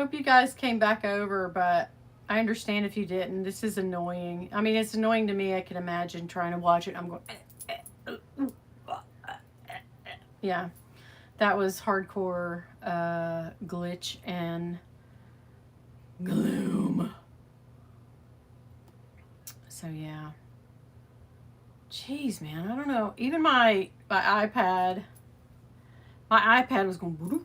hope you guys came back over, but I understand if you didn't. This is annoying. I mean, it's annoying to me. I can imagine trying to watch it. I'm going, yeah, that was hardcore glitch and gloom. So yeah. Jeez, man, I don't know. Even my iPad was going.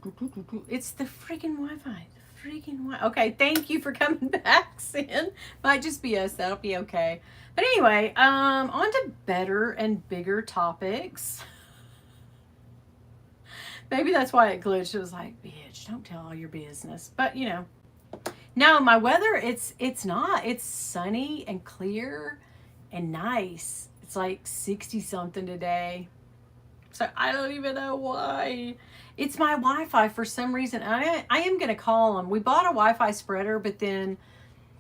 It's the freaking Wi-Fi. The freaking Wi. Okay, thank you for coming back, Sin. Might just be us. That'll be okay. But anyway, on to better and bigger topics. Maybe that's why it glitched. It was like, bitch, don't tell all your business. But you know, no, my weather. It's not. It's sunny and clear, and nice. It's like 60 something today. So I don't even know why. It's my Wi-Fi for some reason. I am going to call them. We bought a Wi-Fi spreader, but then,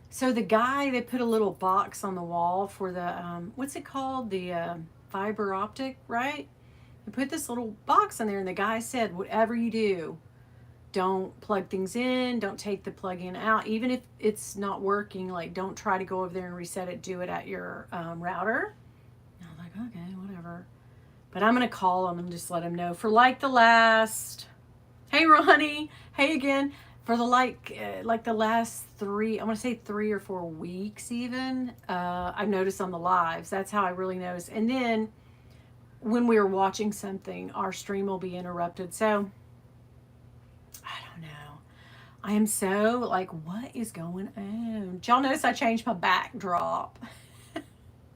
so the guy, they put a little box on the wall for the, what's it called? The fiber optic, right? They put this little box in there, and the guy said, whatever you do, don't plug things in, don't take the plug-in out. Even if it's not working, like don't try to go over there and reset it, do it at your router. And I was like, okay, whatever. But I'm going to call them and just let them know for like the last, hey Ronnie, hey again, for the like the last I want to say 3 or 4 weeks even, I've noticed on the lives. That's how I really noticed. And then when we were watching something, our stream will be interrupted. So I don't know. I am so like, what is going on? Did y'all notice I changed my backdrop?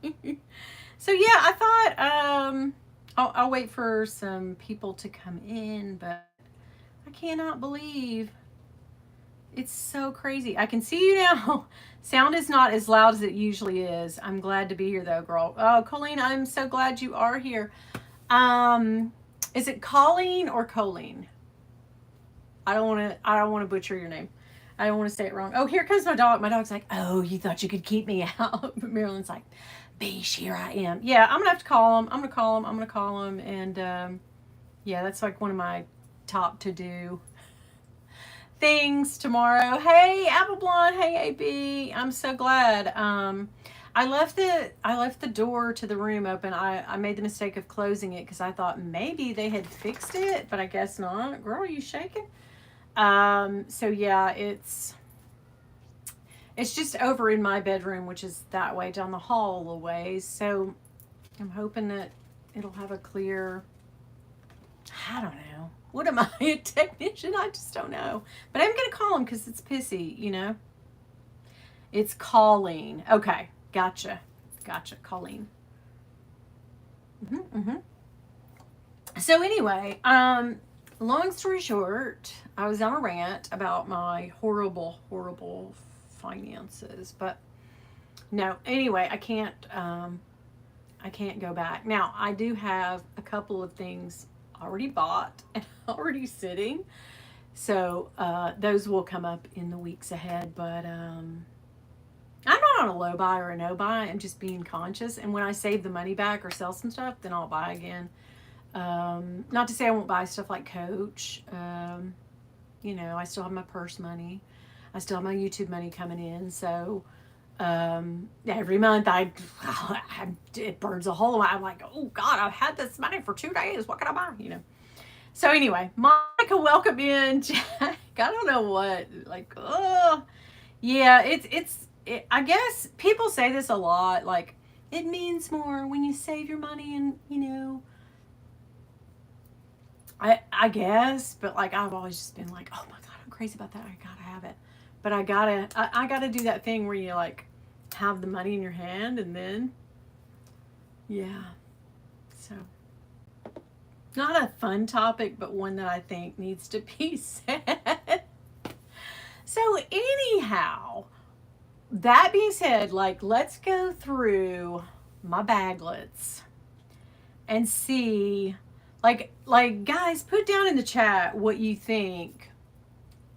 So yeah, I thought I'll wait for some people to come in, but I cannot believe it's so crazy. I can see you now. Sound is not as loud as it usually is. I'm glad to be here though, girl. Oh, Colleen, I'm so glad you are here. Is it Colleen or Colleen? I don't want to butcher your name. I don't want to say it wrong. Oh, here comes my dog. My dog's like, oh, you thought you could keep me out. But Marilyn's like, beesh, here I am. Yeah, I'm going to have to call him. I'm going to call him. And yeah, that's like one of my top to do things tomorrow. Hey, Apple Blonde. Hey, AB. I'm so glad. I left the door to the room open. I made the mistake of closing it because I thought maybe they had fixed it, but I guess not. Girl, are you shaking? So yeah, it's just over in my bedroom, which is that way down the hall a little ways. So I'm hoping that it'll have a clear, I don't know. What am I, a technician? I just don't know. But I'm going to call him because it's pissy, you know? It's Colleen. Okay. Gotcha. Colleen. So anyway, long story short, I was on a rant about my horrible finances, but no, anyway, I can't go back. Now, I do have a couple of things already bought and already sitting. So, those will come up in the weeks ahead, but I'm not on a low buy or a no buy. I'm just being conscious. And when I save the money back or sell some stuff, then I'll buy again. Not to say I won't buy stuff like Coach. You know, I still have my purse money. I still have my YouTube money coming in. So, every month it burns a hole. I'm like, oh God, I've had this money for 2 days. What can I buy? You know? So anyway, Monica, welcome in. Jack, I don't know what, like, oh, yeah, I guess people say this a lot. Like, it means more when you save your money and, you know, I guess, but like I've always just been like, oh my God, I'm crazy about that. I gotta have it. But I gotta do that thing where you like have the money in your hand and then, yeah. So, not a fun topic, but one that I think needs to be said. So anyhow, that being said, like let's go through my baglets and see like guys, put down in the chat what you think.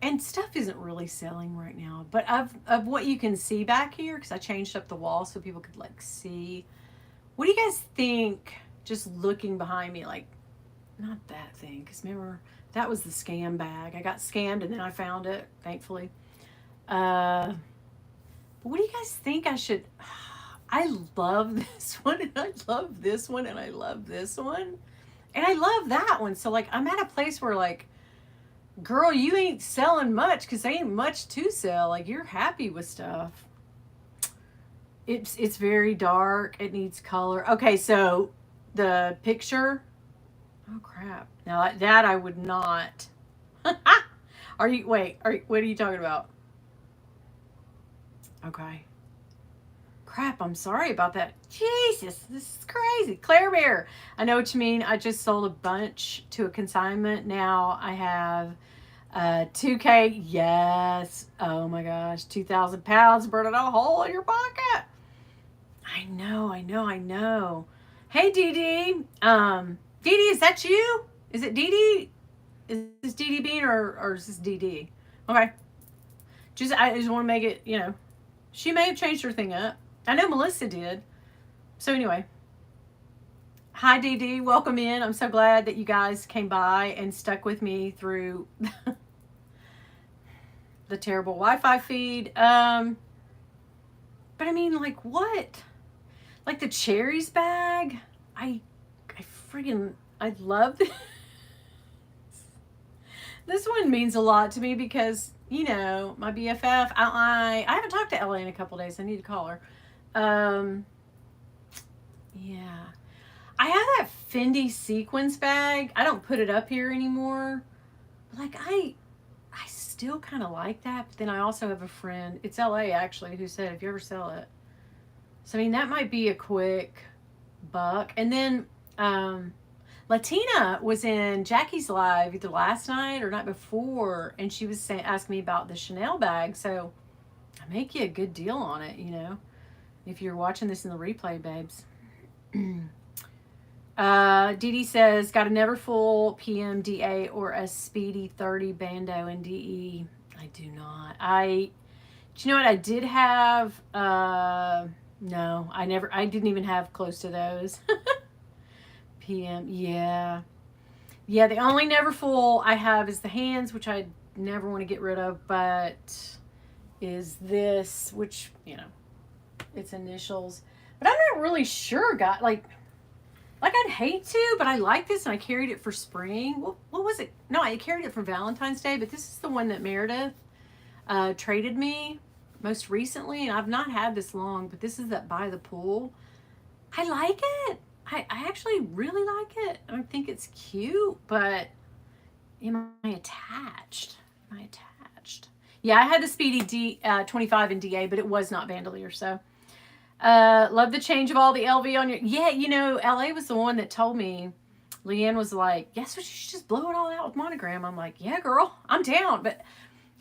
And stuff isn't really selling right now, but of what you can see back here, because I changed up the wall so people could like see. What do you guys think? Just looking behind me, like not that thing, because remember That was the scam bag. I got scammed and then I found it, thankfully. Uh, but what do you guys think I should? I love this one and I love this one and I love this one. And I love that one. So like I'm at a place where like, girl, you ain't selling much because there ain't much to sell. Like you're happy with stuff. It's very dark. It needs color. Okay, so the picture. Oh crap! Now that I would not. Are you wait? What are you talking about? Okay. Crap! I'm sorry about that. Jesus, this is crazy. Claire Bear. I know what you mean. I just sold a bunch to a consignment. Now I have 2K. Yes. Oh my gosh. 2,000 pounds burning a hole in your pocket. I know. Hey, Dee Dee. Dee Dee, is that you? Is it Dee Dee? Is this Dee Dee Bean or is this Dee Dee? Okay. I just want to make it, she may have changed her thing up. I know Melissa did. So anyway. Hi, Dee Dee. Welcome in. I'm so glad that you guys came by and stuck with me through the terrible Wi-Fi feed. But I mean, like, what? Like the cherries bag? I love this. This one means a lot to me because, my BFF, I haven't talked to Ella in a couple days. I need to call her. Yeah. I have that Fendi sequins bag. I don't put it up here anymore. But like I still kind of like that. But then I also have a friend, it's LA actually, who said if you ever sell it. So I mean that might be a quick buck. And then Latina was in Jackie's live either last night or night before, and she was asking me about the Chanel bag. So I make you a good deal on it, if you're watching this in the replay, babes. Dee Dee says, got a never full PMDA or a speedy 30 bando in DE. I do not. Do you know what? I did have, no, I didn't even have close to those. PM, yeah. Yeah, the only never full I have is the hands, which I never want to get rid of, but is this, which, it's initials. But I'm not really sure, like I'd hate to, but I like this and I carried it for spring. What was it? No, I carried it for Valentine's Day, but this is the one that Meredith traded me most recently, and I've not had this long, but this is that by the pool. I like it. I actually really like it. I think it's cute, but am I attached? Yeah, I had the Speedy 25 in DA, but it was not Bandolier, so. Love the change of all the LV on your... Yeah, LA was the one that told me. Leanne was like, yes, you should just blow it all out with monogram. I'm like, yeah, girl, I'm down. But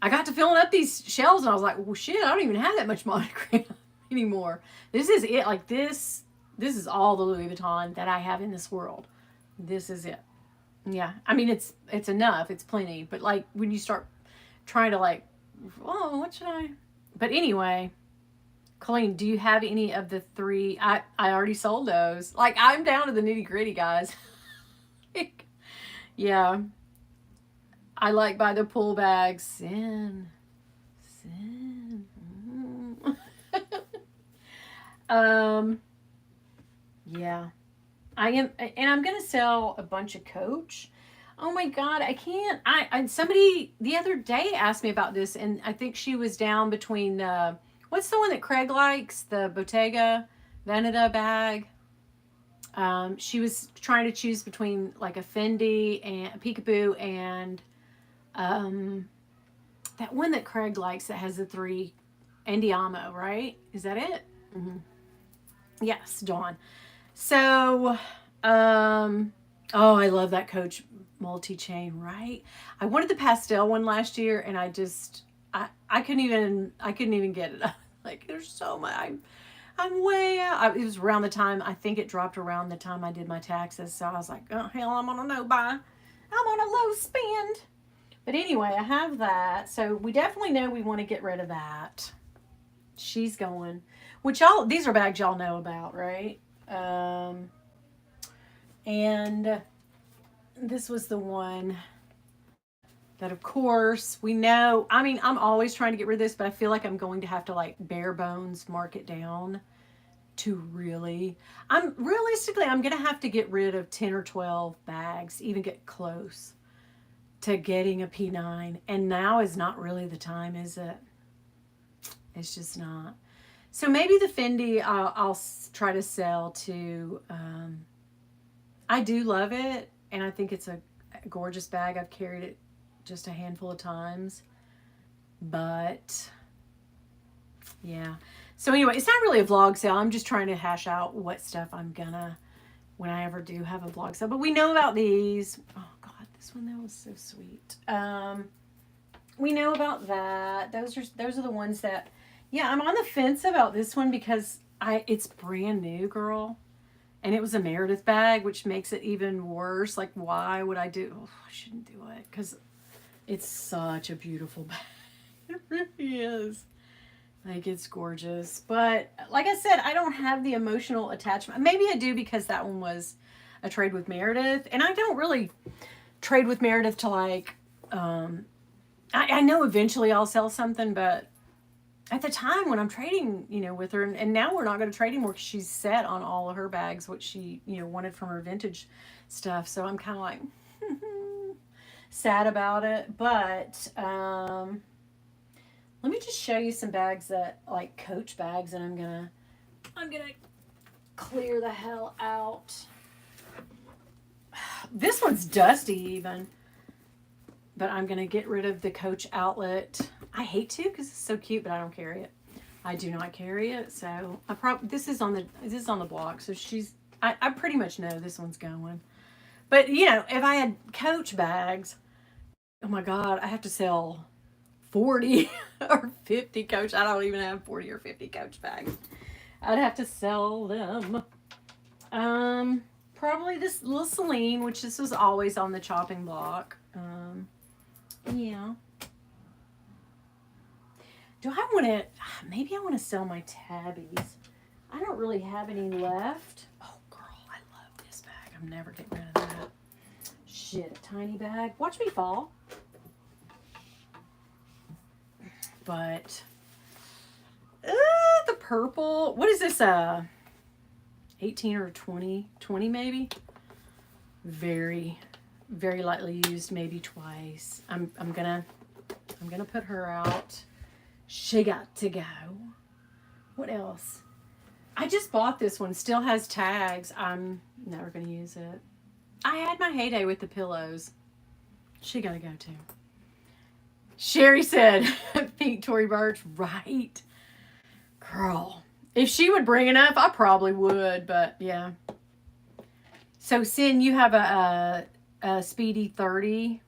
I got to filling up these shelves, and I was like, well, shit, I don't even have that much monogram anymore. This is it. Like, this is all the Louis Vuitton that I have in this world. This is it. Yeah. I mean, it's enough. It's plenty. But, like, when you start trying to, like, oh, what should I... But anyway... Colleen, do you have any of the 3? I already sold those. Like, I'm down to the nitty gritty, guys. Yeah. I like by the pool bags. Sin. Yeah. I am, and I'm going to sell a bunch of Coach. Oh my God, I can't. Somebody the other day asked me about this, and I think she was down between the... What's the one that Craig likes? The Bottega Veneta bag. She was trying to choose between like a Fendi and a Peekaboo and that one that Craig likes that has the 3 Andiamo, right? Is that it? Mm-hmm. Yes, Dawn. So, oh, I love that Coach multi-chain, right? I wanted the pastel one last year, and I couldn't even get it. Like, there's so much. I'm way out. It was around the time, I think it dropped around the time I did my taxes. So I was like, oh, hell, I'm on a no-buy. I'm on a low spend. But anyway, I have that. So we definitely know we want to get rid of that. She's going. Which these are bags y'all know about, right? And this was the one. But of course, we know, I mean, I'm always trying to get rid of this, but I feel like I'm going to have to like bare bones mark it down to really, I'm going to have to get rid of 10 or 12 bags, even get close to getting a P9. And now is not really the time, is it? It's just not. So maybe the Fendi I'll try to sell to, I do love it. And I think it's a gorgeous bag. I've carried it just a handful of times. But yeah. So anyway, it's not really a vlog sale. I'm just trying to hash out what stuff I'm gonna, when I ever do have a vlog sale. But we know about these. Oh God, this one, that was so sweet. We know about that. Those are the ones that, yeah, I'm on the fence about this one because it's brand new, girl. And it was a Meredith bag, which makes it even worse. Like, why would I do? Oh, I shouldn't do it because it's such a beautiful bag. It really is. Like, it's gorgeous. But like I said, I don't have the emotional attachment. Maybe I do because that one was a trade with Meredith. And I don't really trade with Meredith to like, I know eventually I'll sell something, but at the time when I'm trading, with her, and now we're not going to trade anymore because she's set on all of her bags, what she, wanted from her vintage stuff. So I'm kind of like sad about it. But let me just show you some bags that like Coach bags, and I'm gonna clear the hell out. This one's dusty even, but I'm gonna get rid of the Coach outlet. I hate to because it's so cute, but I don't carry it. I do not carry it, so this is on the block. So I pretty much know this one's going. But if I had Coach bags, oh my God, I have to sell 40 or 50 Coach. I don't even have 40 or 50 Coach bags. I'd have to sell them. Probably this little Celine, which this was always on the chopping block. Yeah. Do I want to, maybe I want to sell my tabbies. I don't really have any left. Oh, girl, I love this bag. I'm never getting rid of that. Shit, a tiny bag. Watch me fall. But, the purple, what is this, 18 or 20 maybe? Very, very lightly used, maybe twice. I'm gonna put her out. She got to go. What else? I just bought this one. Still has tags. I'm never going to use it. I had my heyday with the pillows. She got to go too. Sherry said, Pink Tory Burch, right? Girl. If she would bring enough, I probably would, but yeah. So, Sin, you have a Speedy 30.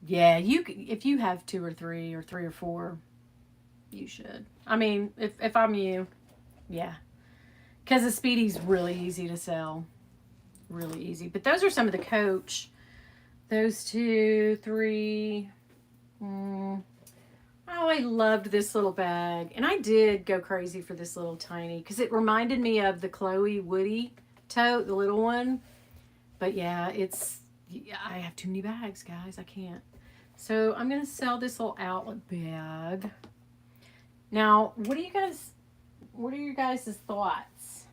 Yeah, if you have 2 or 3 or 3 or 4, you should. I mean, if I'm you, yeah. Because the Speedy's really easy to sell. Really easy. But those are some of the Coach. Those 2, 3. Oh, I loved this little bag. And I did go crazy for this little tiny. Because it reminded me of the Chloe Woody tote, the little one. But yeah, I have too many bags, guys. I can't. So I'm going to sell this little outlet bag. Now, what are your guys' thoughts?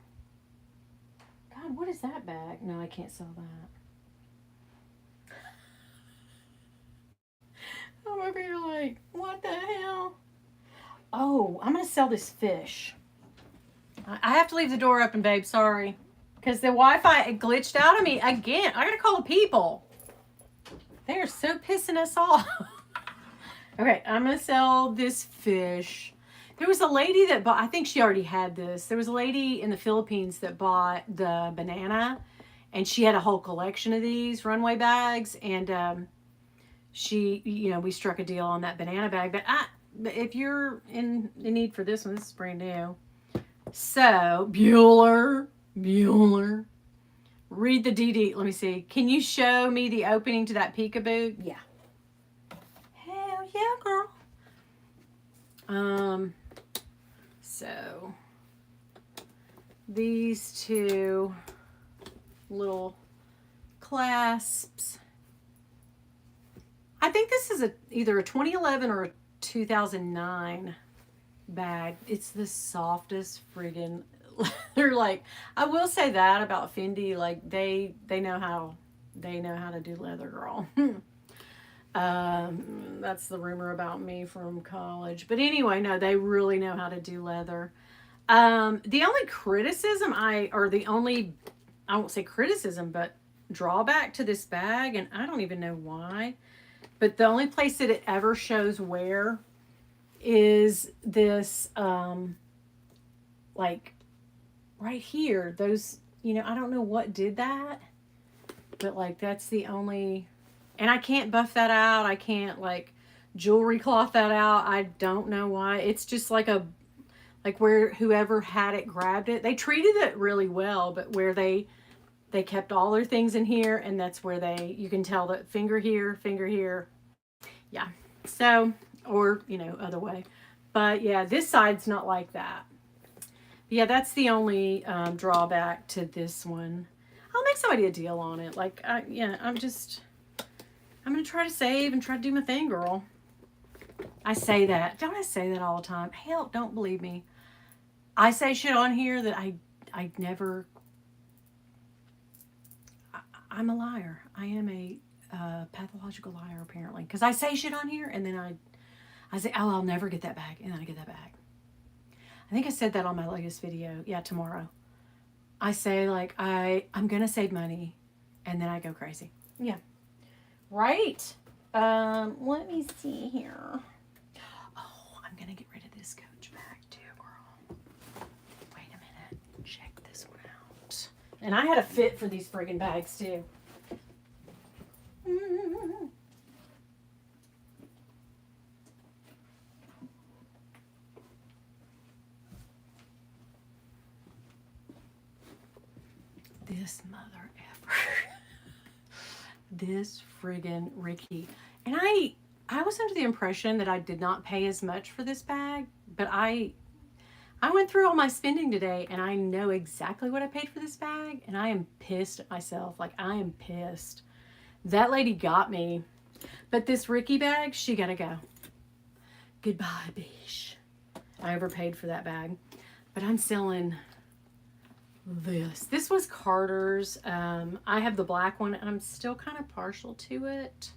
God, what is that bag? No, I can't sell that. I'm over here like, what the hell? Oh, I'm going to sell this fish. I have to leave the door open, babe. Sorry. Because the Wi-Fi glitched out on me again. I got to call the people. They are so pissing us off. Okay, I'm going to sell this fish. There was a lady that bought, I think she already had this. There was a lady in the Philippines that bought the banana, and she had a whole collection of these runway bags, and we struck a deal on that banana bag. But if you're in need for this one, this is brand new. So, Bueller. Read the DD. Let me see. Can you show me the opening to that peekaboo? Yeah. Hell yeah, girl. So these 2 little clasps. I think this is either a 2011 or a 2009 bag. It's the softest friggin' leather. Like, I will say that about Fendi. Like, they know how to do leather, girl. That's the rumor about me from college. But anyway, no, they really know how to do leather. The only criticism I won't say criticism, but drawback to this bag, and I don't even know why, but the only place that it ever shows wear is this, like right here, those, I don't know what did that, but like that's the only, and I can't buff that out. I can't like jewelry cloth that out. I don't know why. It's just like where whoever had it grabbed it. They treated it really well, but where they kept all their things in here, and that's where you can tell that finger here, finger here. Yeah. So, or, other way. But yeah, this side's not like that. But yeah, that's the only drawback to this one. I'll make somebody a deal on it. Like, I'm going to try to save and try to do my thing, girl. I say that. Don't I say that all the time? Hell, don't believe me. I say shit on here that I never... I'm a liar. I am a pathological liar, apparently. Because I say shit on here, and then I say, oh, I'll never get that bag. And then I get that bag. I think I said that on my latest video. Yeah, tomorrow. I say, like, I'm going to save money. And then I go crazy. Yeah. Right. Let me see here. Oh, I'm going to get rid of this Coach bag, too, girl. Wait a minute. Check this one out. And I had a fit for these friggin' bags, too. This mother effer. This friggin' Ricky. And I was under the impression that I did not pay as much for this bag, but I went through all my spending today, and I know exactly what I paid for this bag, and I am pissed at myself. Like, I am pissed. That lady got me. But this Ricky bag, she gotta go. Goodbye, bish. I overpaid for that bag. But I'm selling this. This was Carter's. I have the black one, and I'm still kind of partial to it.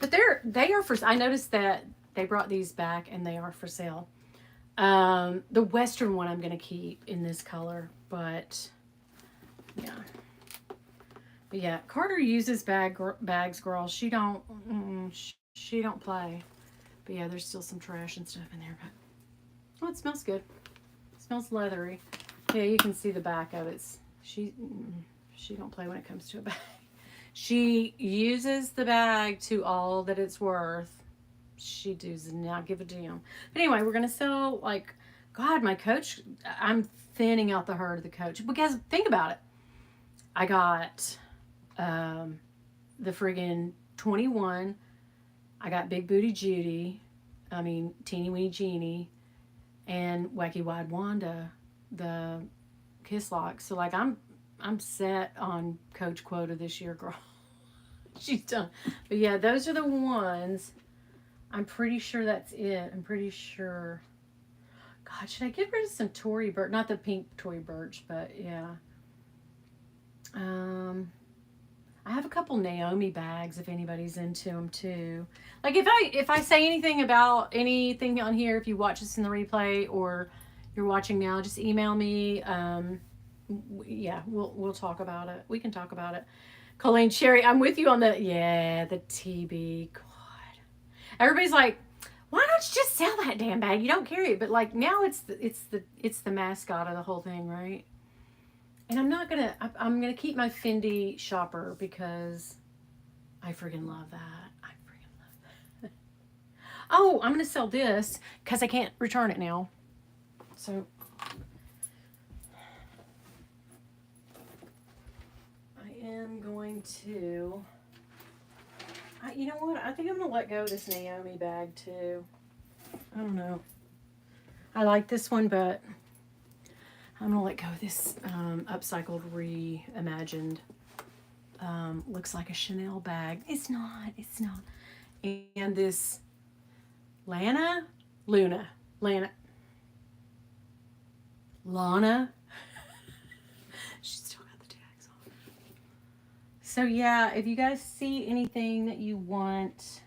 But they are for... I noticed that they brought these back, and they are for sale. The Western one I'm going to keep in this color, but yeah. But yeah, Carter uses bags, girl. She don't play. But yeah, there's still some trash and stuff in there, but oh, it smells good. It smells leathery. Yeah, you can see the back of it. She don't play when it comes to a bag. She uses the bag to all that it's worth. She does not give a damn. But anyway, we're going to sell, like, God, my Coach, I'm thinning out the herd of the Coach. Because think about it. I got the friggin' 21. I got Big Booty Judy. I mean, Teeny Weeny Jeannie. And Wacky Wide Wanda, the Kiss Lock. So, like, I'm set on Coach quota this year, girl. She's done. But yeah, those are the ones. I'm pretty sure that's it. I'm pretty sure. God, should I get rid of some Tory Burch? Not the pink Tory Burch, but yeah. I have a couple Naomi bags if anybody's into them too. Like if I say anything about anything on here, if you watch this in the replay or you're watching now, just email me. Yeah, we'll talk about it. We can talk about it. Colleen Sherry, I'm with you on the TB. God. Everybody's like, why don't you just sell that damn bag? You don't carry it. But like now it's the mascot of the whole thing, right? And I'm gonna keep my Fendi shopper because I friggin' love that. I friggin' love that. Oh, I'm gonna sell this because I can't return it now. So I am going to, you know what? I think I'm going to let go of this Naomi bag too. I don't know. I like this one, but I'm going to let go of this upcycled, reimagined, looks like a Chanel bag. It's not. and this Lana, Lana. She's still got the tags on. So yeah, if you guys see anything that you want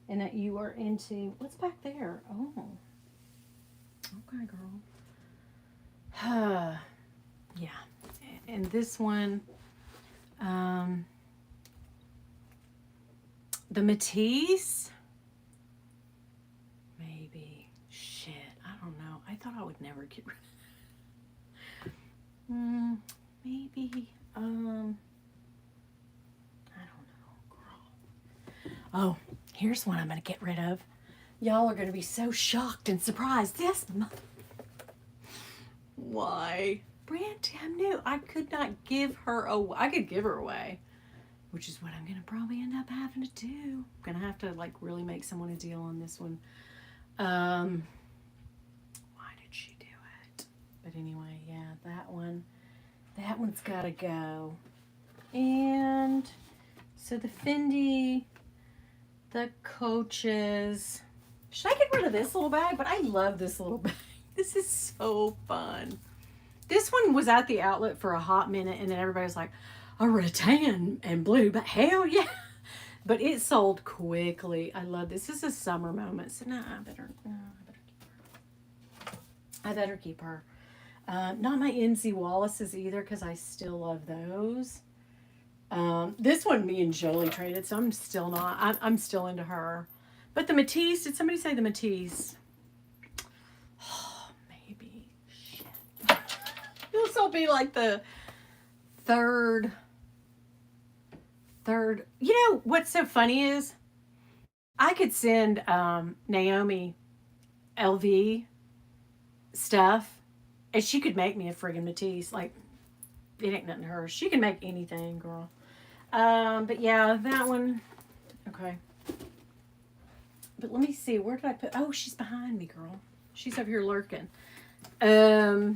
and that you are into, what's back there? Oh, okay, girl. Yeah, and this one, the Matisse. Maybe. Shit, I don't know. I thought I would never get rid of. Maybe. I don't know, girl. Oh, here's one I'm gonna get rid of. Y'all are gonna be so shocked and surprised. This mother. Why? Brand damn new. I could not give her away. I could give her away, which is what I'm gonna probably end up having to do. I'm gonna have to like really make someone a deal on this one. Why did she do it? But anyway, yeah, that one's gotta go. And so the Fendi, the Coaches. Should I get rid of this little bag? But I love this little bag. This is so fun. This one was at the outlet for a hot minute, and then everybody was like, a rattan and blue, but hell yeah. But it sold quickly. I love this. This is a summer moment. So I better keep her. Not my NZ Wallace's either, because I still love those. This one me and Jolie traded, so I'm still not. I'm still into her. But the Matisse, did somebody say the Matisse? Oh, maybe. Shit. This will be like the third. You know what's so funny is I could send Naomi LV stuff and she could make me a friggin' Matisse. Like, it ain't nothing to her. She can make anything, girl. But yeah, that one. Okay. But let me see. Where did I put? Oh, she's behind me, girl. She's over here lurking. I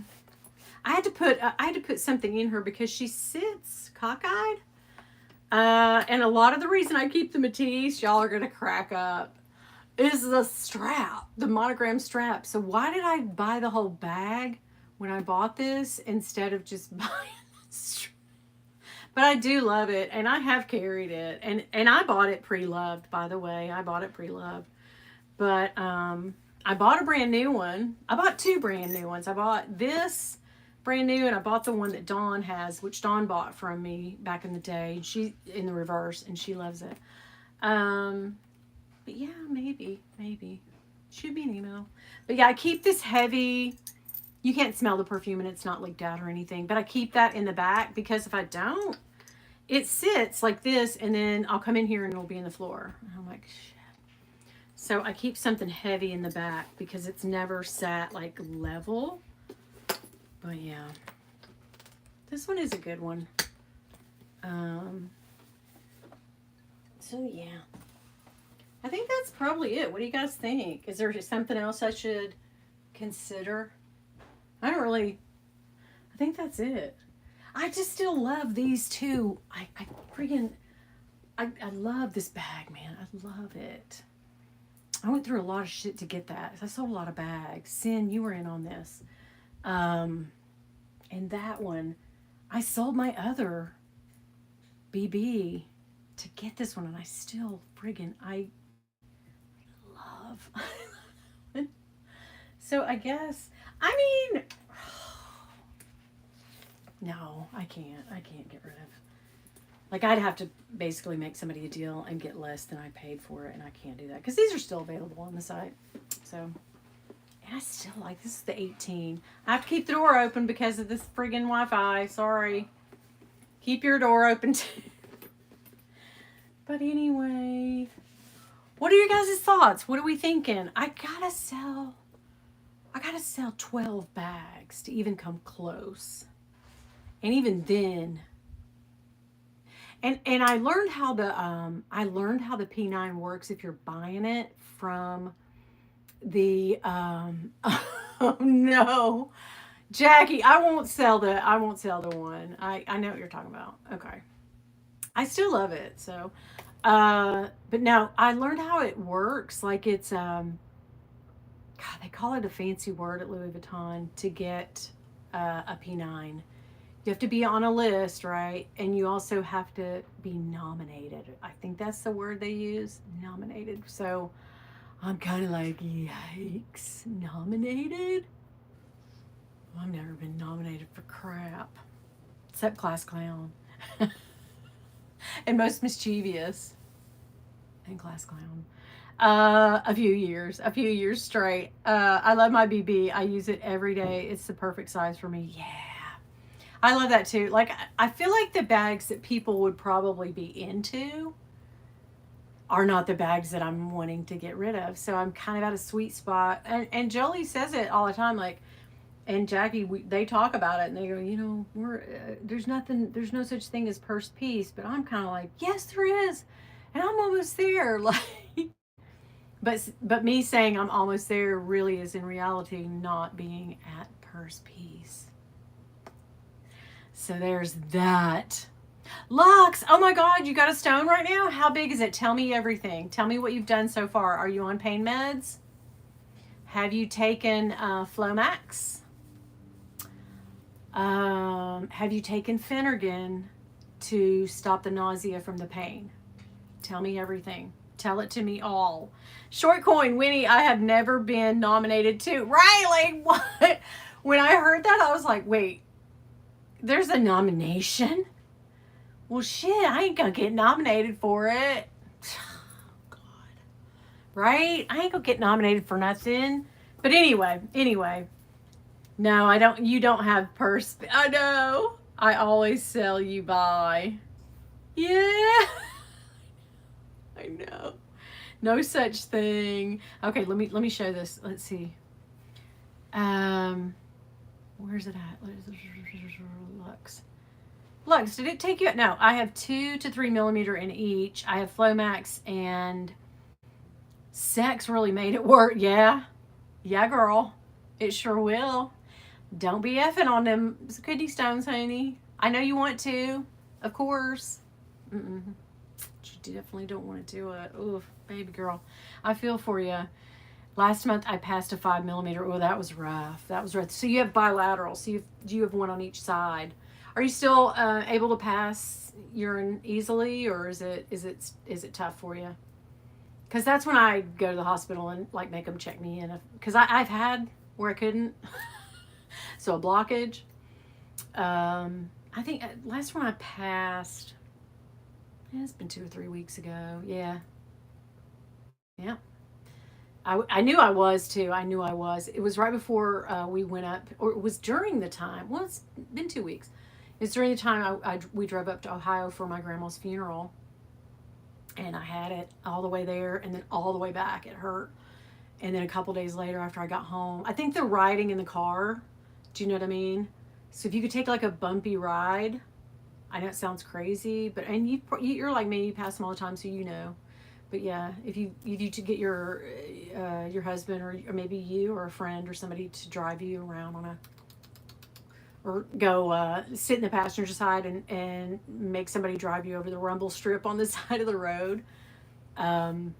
had to put something in her because she sits cockeyed. And a lot of the reason I keep the Matisse, y'all are gonna crack up, is the strap, the monogram strap. So why did I buy the whole bag when I bought this instead of just buying the strap? But I do love it, and I have carried it, and I bought it pre-loved, by the way. I bought it pre-loved, but I bought a brand new one. I bought two brand new ones. I bought this brand new, and I bought the one that Dawn has, which Dawn bought from me back in the day. She in the reverse, and she loves it. But yeah, maybe shoot me an email. But yeah, I keep this heavy. You can't smell the perfume, and it's not leaked out or anything. But I keep that in the back because if I don't, it sits like this, and then I'll come in here and it'll be in the floor. And I'm like, shit. So I keep something heavy in the back because it's never sat like level. But yeah, this one is a good one. So yeah, I think that's probably it. What do you guys think? Is there something else I should consider? I think that's it. I just still love these two. I love this bag, man. I love it. I went through a lot of shit to get that. I sold a lot of bags. Sin, you were in on this. And that one, I sold my other BB to get this one, and I still I love. So I guess, no, I can't get rid of. Like, I'd have to basically make somebody a deal and get less than I paid for it, and I can't do that because these are still available on the site. So, and I still like, this is the 18. I have to keep the door open because of this friggin' Wi-Fi. Sorry. Keep your door open too. But anyway, what are your guys' thoughts? What are we thinking? I gotta sell 12 bags to even come close. And even then, and I learned how the P9 works if you're buying it from the oh no, Jackie, I won't sell the one. I know what you're talking about. Okay. I still love it. So But now I learned how it works. Like it's God, they call it a fancy word at Louis Vuitton to get a P9. You have to be on a list, right? And you also have to be nominated. I think that's the word they use, nominated. So I'm kind of like, yikes, nominated? Well, I've never been nominated for crap, except class clown and most mischievous and class clown. A few years straight. I love my BB. I use it every day. It's the perfect size for me. Yeah. I love that too. Like, I feel like the bags that people would probably be into are not the bags that I'm wanting to get rid of. So I'm kind of at a sweet spot. And Jolie says it all the time. Like, and Jackie, they talk about it and they go, you know, there's nothing, there's no such thing as purse piece. But I'm kind of like, yes, there is. And I'm almost there. Like, but me saying I'm almost there really is in reality not being at purse piece. So there's that. Lux, oh my God, you got a stone right now? How big is it? Tell me everything. Tell me what you've done so far. Are you on pain meds? Have you taken Flomax? Have you taken Phenergan to stop the nausea from the pain? Tell me everything. Tell it to me all. Short coin, Winnie, I have never been nominated to. Right? Like, what? When I heard that, I was like, wait, there's a nomination? Well, shit, I ain't gonna get nominated for it. God. Right? I ain't gonna get nominated for nothing. But anyway. No, I don't. You don't have purse. I know. I always sell, you buy. Yeah. I know. No such thing. Okay, let me show this. Let's see. Where's it at? Lux. Lux, did it take you? No, I have 2 to 3 millimeter in each. I have Flomax and sex really made it work. Yeah. Yeah, girl. It sure will. Don't be effing on them kidney stones, honey. I know you want to. Of course. Mm-mm. You definitely don't want to do it. Oof, baby girl. I feel for you. Last month I passed a 5 millimeter. Oh, that was rough. That was rough. So you have bilateral. So you have one on each side. Are you still able to pass urine easily, or is it tough for you? Because that's when I go to the hospital and like make them check me in. Because I've had where I couldn't. So a blockage. I think last one I passed. Yeah, it's been 2 or 3 weeks ago. Yeah. Yeah. I knew I was too. I knew I was. It was right before we went up, or it was during the time. Well, it's been 2 weeks. It's during the time we drove up to Ohio for my grandma's funeral, and I had it all the way there, and then all the way back. It hurt, and then a couple days later, after I got home, I think the riding in the car. Do you know what I mean? So if you could take like a bumpy ride, I know it sounds crazy, but and you're like me, you pass them all the time, so you know. But yeah, if you to get your husband or maybe you or a friend or somebody to drive you around on a or go sit in the passenger side and make somebody drive you over the rumble strip on the side of the road. Um,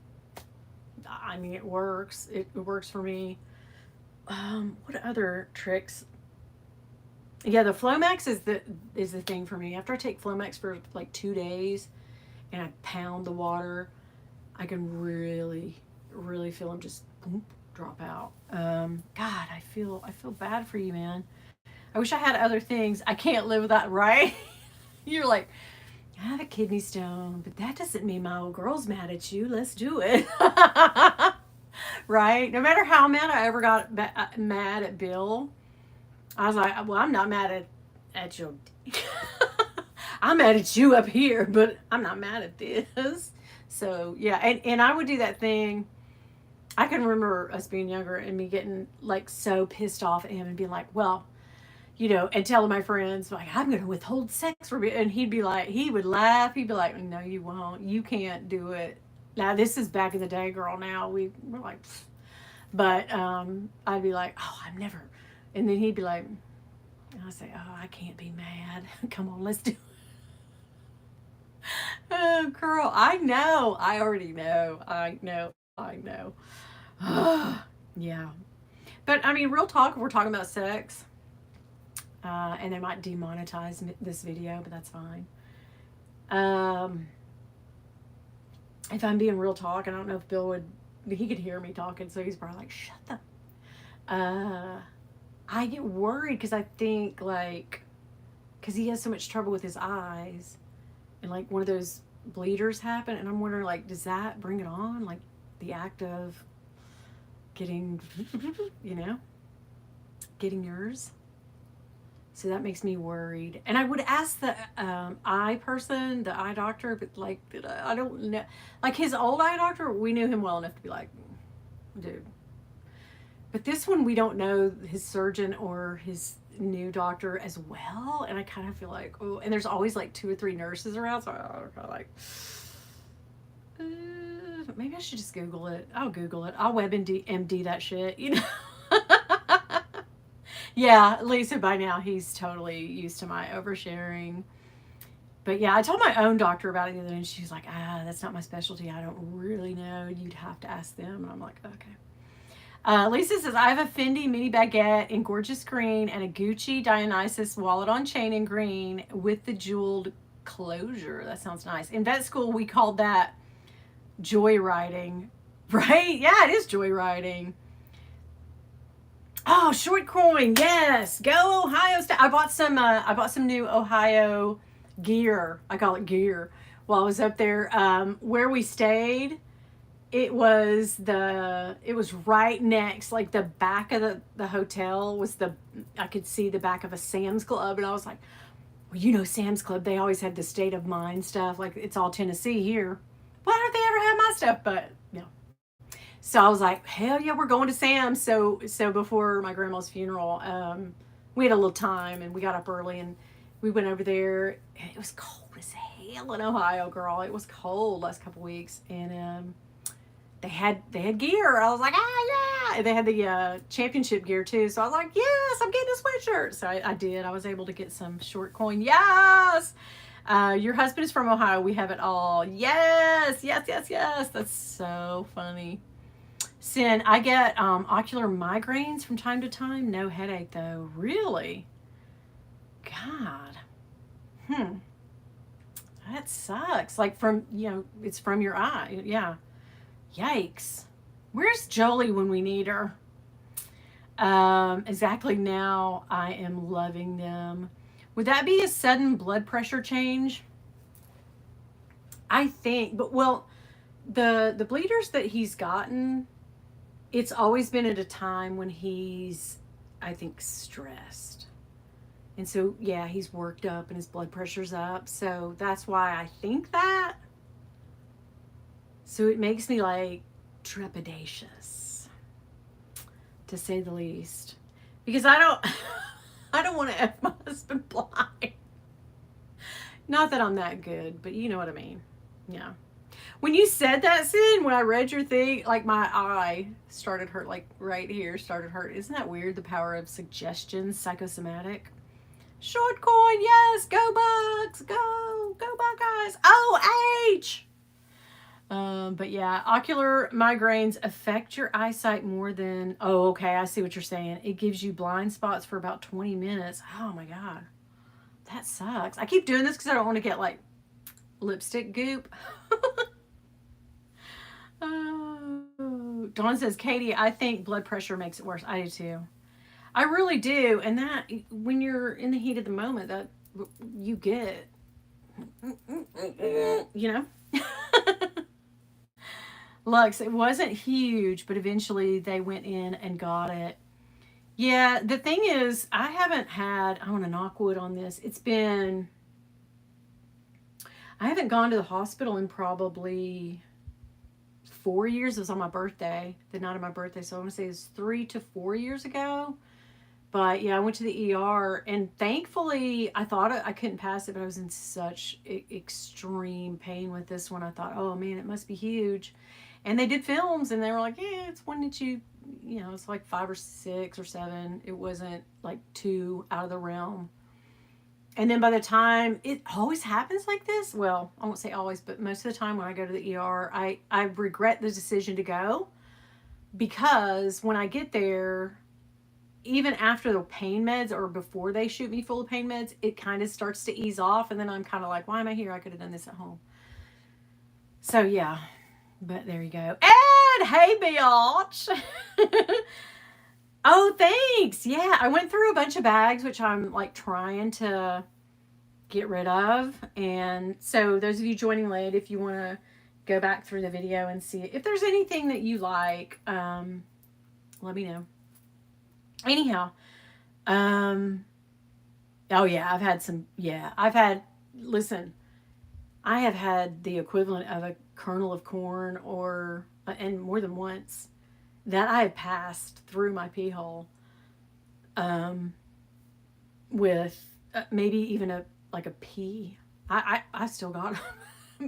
I mean, it works. It works for me. What other tricks? Yeah, the Flomax is the thing for me. After I take Flomax for like 2 days and I pound the water, I can really feel them just boom, drop out. God, I feel bad for you, man. I wish I had other things. I can't live without, right? You're like, I have a kidney stone, but that doesn't mean my old girl's mad at you. Let's do it. Right? No matter how mad I ever got mad at Bill, I was like, well, I'm not mad at your. I'm mad at you up here, but I'm not mad at this. So yeah, and I would do that thing. I can remember us being younger and me getting like so pissed off at him and being like, well, and telling my friends like, I'm going to withhold sex from you, and he would laugh. He'd be like, no, you won't. You can't do it. Now this is back in the day, girl. Now we're like, pfft. But I'd be like, oh, I'm never. And then he'd be like, and I say, oh, I can't be mad. Come on, let's do it. Oh, girl, I know. I already know. I know. I know. Yeah. But I mean, real talk, we're talking about sex. And they might demonetize this video, but that's fine. Um, if I'm being real talk, I don't know if Bill would, he could hear me talking, so he's probably like, shut the. I get worried because I think, like, because he has so much trouble with his eyes, and like one of those bleeders happen, and I'm wondering, like, does that bring it on? Like, the act of getting, you know, getting yours? So that makes me worried. And I would ask the eye person, the eye doctor, but like, I don't know. Like his old eye doctor, we knew him well enough to be like, dude. But this one, we don't know his surgeon or his new doctor as well. And I kind of feel like, oh, and there's always like 2 or 3 nurses around. So I'm kind of like, maybe I should just Google it. I'll Google it. I'll WebMD that shit, you know? Yeah, Lisa, by now he's totally used to my oversharing. But yeah, I told my own doctor about it the other day, and she's like, that's not my specialty. I don't really know. You'd have to ask them. And I'm like, okay. Lisa says, I have a Fendi mini baguette in gorgeous green and a Gucci Dionysus wallet on chain in green with the jeweled closure. That sounds nice. In vet school, we called that joyriding, right? Yeah, it is joyriding. Oh, short coin, yes. Go Ohio State. I bought some new Ohio gear. I call it gear. While I was up there, where we stayed, it was right next, like the back of the hotel was I could see the back of a Sam's Club, and I was like, well, you know, Sam's Club, they always have the state of mind stuff. Like, it's all Tennessee here. Why don't they ever have my stuff? But you know. So I was like, hell yeah, we're going to Sam's. So before my grandma's funeral, we had a little time and we got up early and we went over there. And it was cold as hell in Ohio, girl. It was cold last couple weeks, and they had gear. I was like, yeah. And they had the championship gear too. So I was like, yes, I'm getting a sweatshirt. So I did. I was able to get some short coin. Yes. Your husband is from Ohio. We have it all. Yes. That's so funny. Sin, I get ocular migraines from time to time. No headache though. Really? God. That sucks. Like from, it's from your eye. Yeah. Yikes. Where's Jolie when we need her? Exactly now I am loving them. Would that be a sudden blood pressure change? I think, but well, the bleeders that he's gotten, it's always been at a time when he's, I think, stressed. And so, yeah, he's worked up and his blood pressure's up. So that's why I think that. So it makes me like trepidatious, to say the least. Because I don't want to F my husband blind. Not that I'm that good, but you know what I mean. Yeah. When you said that, Sid, when I read your thing, like my eye started hurt, like right here started hurt. Isn't that weird? The power of suggestion, psychosomatic. Short coin, yes, go Bucks, go Buckeyes. Oh, H. But yeah, ocular migraines affect your eyesight more than, oh, okay, I see what you're saying. It gives you blind spots for about 20 minutes. Oh my God. That sucks. I keep doing this because I don't want to get like lipstick goop. Dawn says, Katie, I think blood pressure makes it worse. I do too. I really do. And that, when you're in the heat of the moment, that you get, you know? Lux, it wasn't huge, but eventually they went in and got it. Yeah, the thing is, I want to knock wood on this. I haven't gone to the hospital in probably 4 years. It was on my birthday, the night of my birthday. So I want to say it was 3 to 4 years ago. But yeah, I went to the ER, and thankfully I thought I couldn't pass it, but I was in such extreme pain with this one. I thought, oh man, it must be huge. And they did films, and they were like, yeah, it's one that it's like 5 or 6 or 7. It wasn't like 2 out of the realm. And then by the time, it always happens like this. Well, I won't say always, but most of the time when I go to the ER, I regret the decision to go, because when I get there, even after the pain meds or before they shoot me full of pain meds, it kind of starts to ease off. And then I'm kind of like, why am I here? I could have done this at home. So yeah, but there you go. Ed, hey, biatch. Oh, thanks. Yeah, I went through a bunch of bags, which I'm like trying to get rid of. And so those of you joining late, if you want to go back through the video and see if there's anything that you like, let me know. Anyhow, oh yeah, listen, I have had the equivalent of a kernel of corn, or, and more than once, that I have passed through my pee hole, with maybe even a pea. I still got them.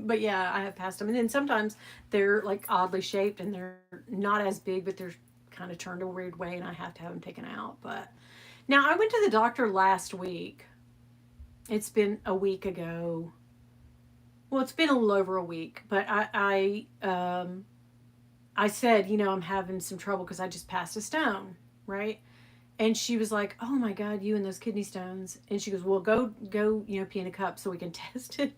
But yeah, I have passed them. And then sometimes they're like oddly shaped and they're not as big, but they're kind of turned a weird way and I have to have them taken out. But now I went to the doctor last week. It's been a week ago. Well, it's been a little over a week, but I said, I'm having some trouble because I just passed a stone, right? And she was like, "Oh my God, you and those kidney stones." And she goes, "Well, go, pee in a cup so we can test it."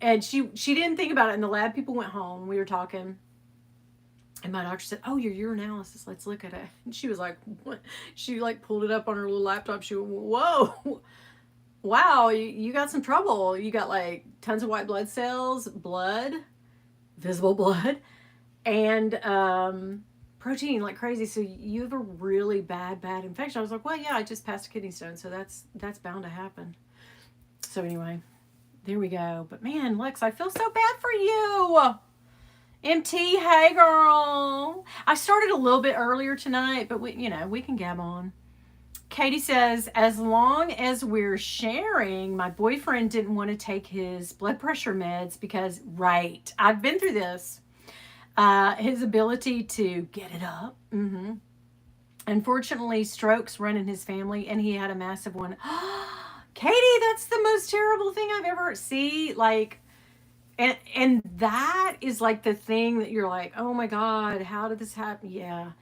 And she didn't think about it. And the lab people went home. We were talking. And my doctor said, "Oh, your urinalysis. Let's look at it." And she was like, "What?" She like pulled it up on her little laptop. She went, "Whoa, wow, you got some trouble. You got like tons of white blood cells, blood, visible blood, and protein like crazy. So you have a really bad infection." I was like, "Well, yeah, I just passed a kidney stone, so that's bound to happen." So anyway, there we go. But man, Lex, I feel so bad for you. MT, hey girl. I started a little bit earlier tonight, but we can gab on. Katie says, as long as we're sharing, my boyfriend didn't want to take his blood pressure meds because, right, I've been through this. His ability to get it up. Mm-hmm. Unfortunately, strokes run in his family, and he had a massive one. Katie, that's the most terrible thing I've ever seen. Like, and that is like the thing that you're like, oh my God, how did this happen? Yeah.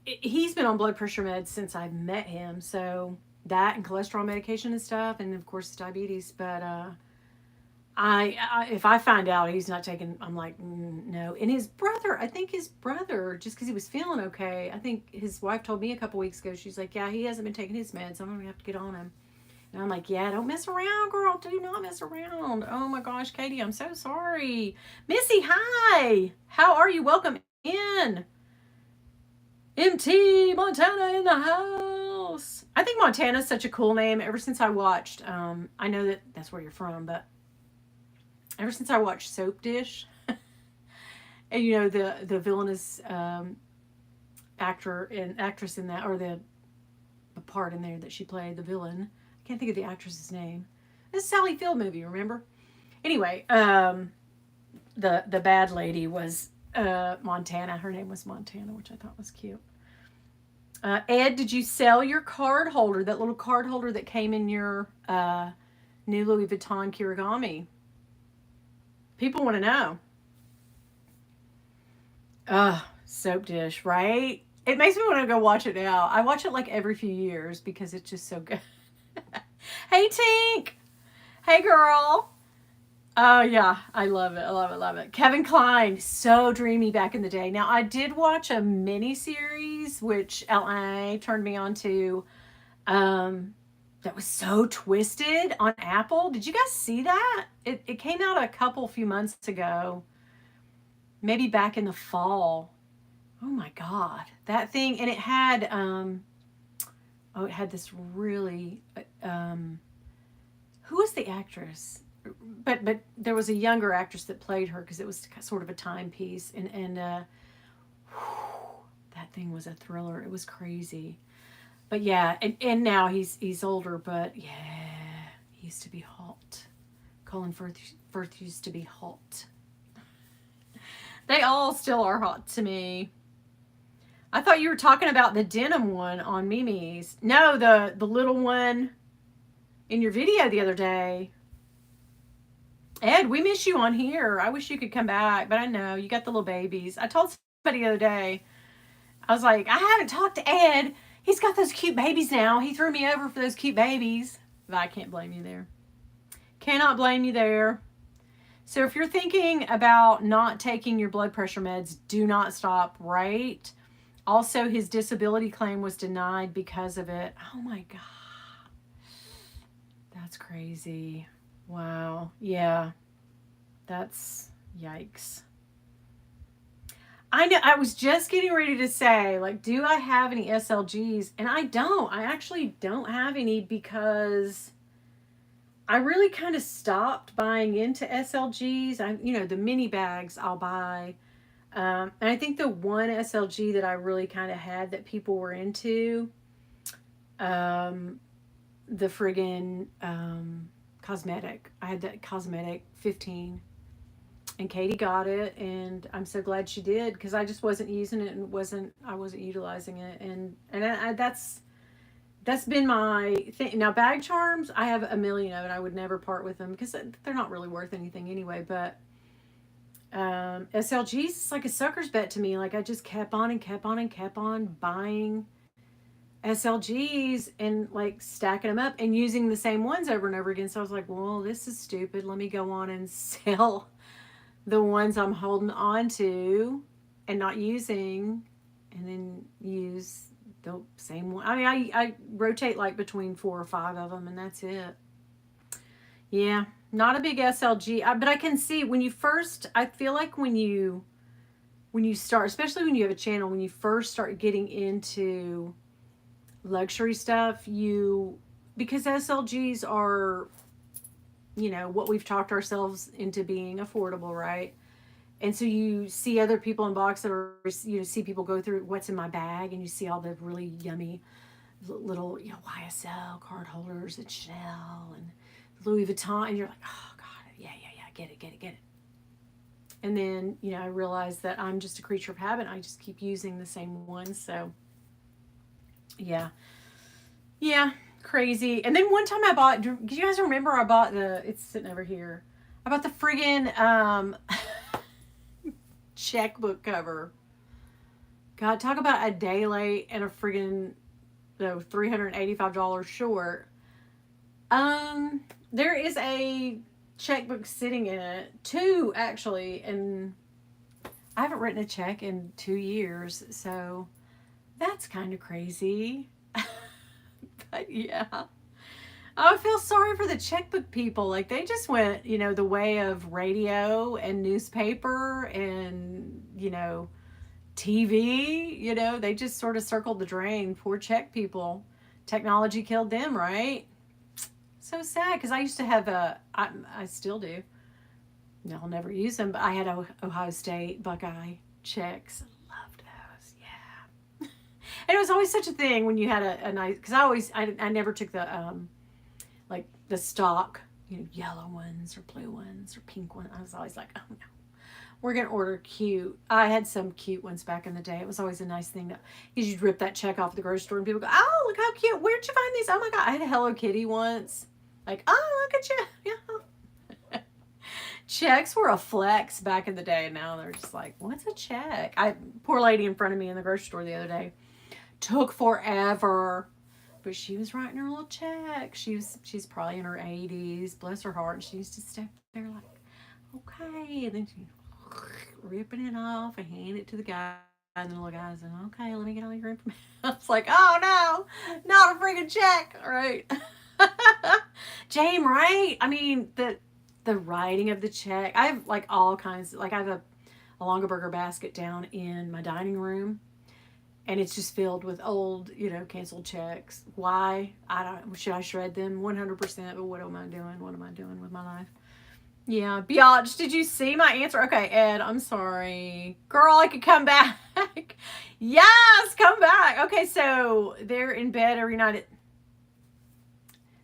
He's been on blood pressure meds since I met him. So that and cholesterol medication and stuff. And of course, diabetes. But I if I find out he's not taking, I'm like, no. And his brother, just because he was feeling okay, I think his wife told me a couple weeks ago, she's like, yeah, he hasn't been taking his meds. I'm going to have to get on him. And I'm like, yeah, don't mess around, girl. Do not mess around. Oh my gosh, Katie, I'm so sorry. Missy, hi. How are you? Welcome in. MT, Montana in the house. I think Montana's such a cool name. Ever since I watched, I know that's where you're from, but ever since I watched Soap Dish, and the villainous actress in that, or the part in there that she played, the villain. I can't think of the actress's name. This Sally Field movie, remember? Anyway, the bad lady was Montana. Her name was Montana, which I thought was cute. Ed, did you sell your card holder? That little card holder that came in your new Louis Vuitton Kirigami? People want to know. Soap Dish, right? It makes me want to go watch it now. I watch it like every few years because it's just so good. Hey, Tink. Hey, girl. Oh, yeah. I love it. I love it. Love it. Kevin Kline. So dreamy back in the day. Now, I did watch a mini series, which LA turned me on to. That was so twisted on Apple. Did you guys see that? It came out a few months ago. Maybe back in the fall. Oh, my God. That thing. And it had... it had this really, who was the actress? But there was a younger actress that played her because it was sort of a timepiece, and that thing was a thriller. It was crazy, but yeah, and now he's older, but yeah, he used to be hot. Colin Firth used to be hot. They all still are hot to me. I thought you were talking about the denim one on Mimi's. No, the little one in your video the other day. Ed, we miss you on here. I wish you could come back, but I know you got the little babies. I told somebody the other day, I was like, I haven't talked to Ed. He's got those cute babies now. He threw me over for those cute babies. But I can't blame you there. Cannot blame you there. So if you're thinking about not taking your blood pressure meds, do not stop, right? Also, his disability claim was denied because of it. Oh my God. That's crazy. Wow. Yeah. That's yikes. I know. I was just getting ready to say, like, do I have any SLGs? And I don't. I actually don't have any because I really kind of stopped buying into SLGs. The mini bags I'll buy. And I think the one SLG that I really kind of had that people were into, the friggin' cosmetic. I had that cosmetic 15. And Katie got it, and I'm so glad she did because I just wasn't using it and I wasn't utilizing it, and that's been my thing. Now bag charms, I have a million of it. I would never part with them because they're not really worth anything anyway. But SLGs, it's like a sucker's bet to me. Like I just kept on and kept on and kept on buying SLGs and like stacking them up and using the same ones over and over again. So I was like, well, this is stupid. Let me go on and sell the ones I'm holding on to and not using, and then use the same one. I mean, I rotate like between 4 or 5 of them, and that's it. Yeah, not a big SLG, but I can see when you first, I feel like when you start, especially when you have a channel, when you first start getting into luxury stuff, because SLGs are, what we've talked ourselves into being affordable, right? And so you see other people unbox that are, see people go through what's in my bag, and you see all the really yummy little, YSL card holders and Chanel and Louis Vuitton, and you're like, oh God, yeah, get it. And then, I realize that I'm just a creature of habit. I just keep using the same ones. So yeah, crazy. And then one time I bought, do you guys remember I bought it's sitting over here. I bought the friggin' checkbook cover. God, talk about a day late and a friggin' $385 short. There is a checkbook sitting in it, 2 actually, and I haven't written a check in 2 years, so that's kind of crazy. But yeah, I feel sorry for the checkbook people. Like they just went, the way of radio and newspaper and, TV, they just sort of circled the drain. Poor check people. Technology killed them, right? So sad, because I used to have I still do. No, I'll never use them, but I had Ohio State Buckeye checks. Loved those, yeah. And it was always such a thing when you had a nice, because I never took the, like the stock, yellow ones or blue ones or pink ones. I was always like, oh no, we're going to order cute. I had some cute ones back in the day. It was always a nice thing you'd rip that check off at the grocery store and people go, oh, look how cute. Where'd you find these? Oh my God. I had a Hello Kitty once. Like, oh, look at you. Yeah. Checks were a flex back in the day. And now they're just like, what's a check? Poor lady in front of me in the grocery store the other day. Took forever. But she was writing her little check. She's probably in her 80s. Bless her heart. And she used to step there like, okay. And then she ripping it off and hand it to the guy. And the little guy's like, okay, let me get all your information. I was like, oh no, not a freaking check. All right. Jane, right? I mean, the writing of the check. I have like all kinds. Like I have a Longaberger basket down in my dining room. And it's just filled with old, canceled checks. Why? I don't. Should I shred them? 100%. But what am I doing? What am I doing with my life? Yeah. Biatch, did you see my answer? Okay, Ed, I'm sorry. Girl, I could come back. Yes, come back. Okay, so they're in bed every night.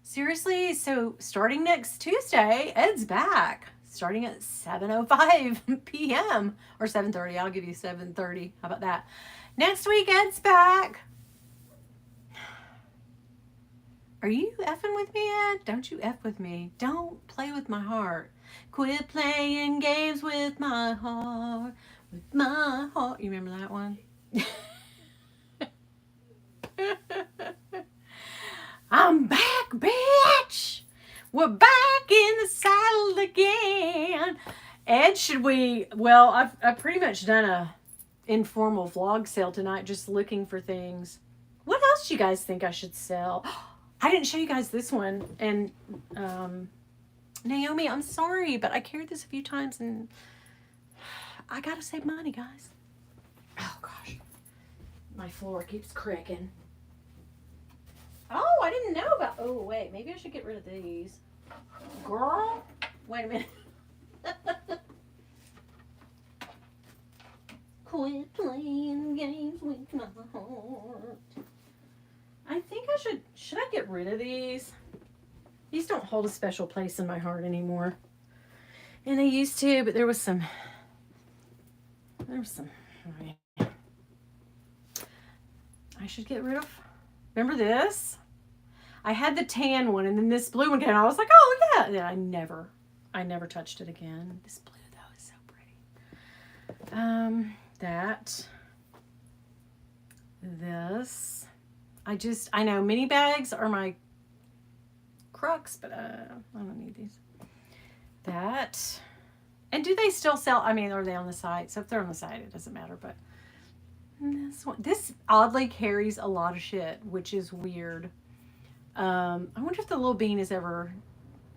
Seriously? So starting next Tuesday, Ed's back. Starting at 7:05 p.m. or 7:30. I'll give you 7:30. How about that? Next week, Ed's back. Are you effing with me, Ed? Don't you F with me. Don't play with my heart. Quit playing games with my heart. With my heart. You remember that one? I'm back, bitch. We're back in the saddle again. Ed, should we? Well, I've pretty much done a informal vlog sale tonight, just looking for things. What else do you guys think I should sell? I didn't show you guys this one, and Naomi, I'm sorry, but I carried this a few times, and I gotta save money, guys. Oh gosh, my floor keeps cracking. Oh, I didn't know about. Oh wait, maybe I should get rid of these. Girl, wait a minute. Quit playing games with my heart. I think I should I get rid of these? These don't hold a special place in my heart anymore. And they used to, but there was some, I should get rid of. Remember this? I had the tan one, and then this blue one came out. I was like, oh yeah. And I never touched it again. This blue though is so pretty. This. I know mini bags are my crux, but I don't need these. That. And do they still sell? I mean, are they on the site? So if they're on the site, it doesn't matter. But this oddly carries a lot of shit, which is weird. I wonder if the little bean is ever.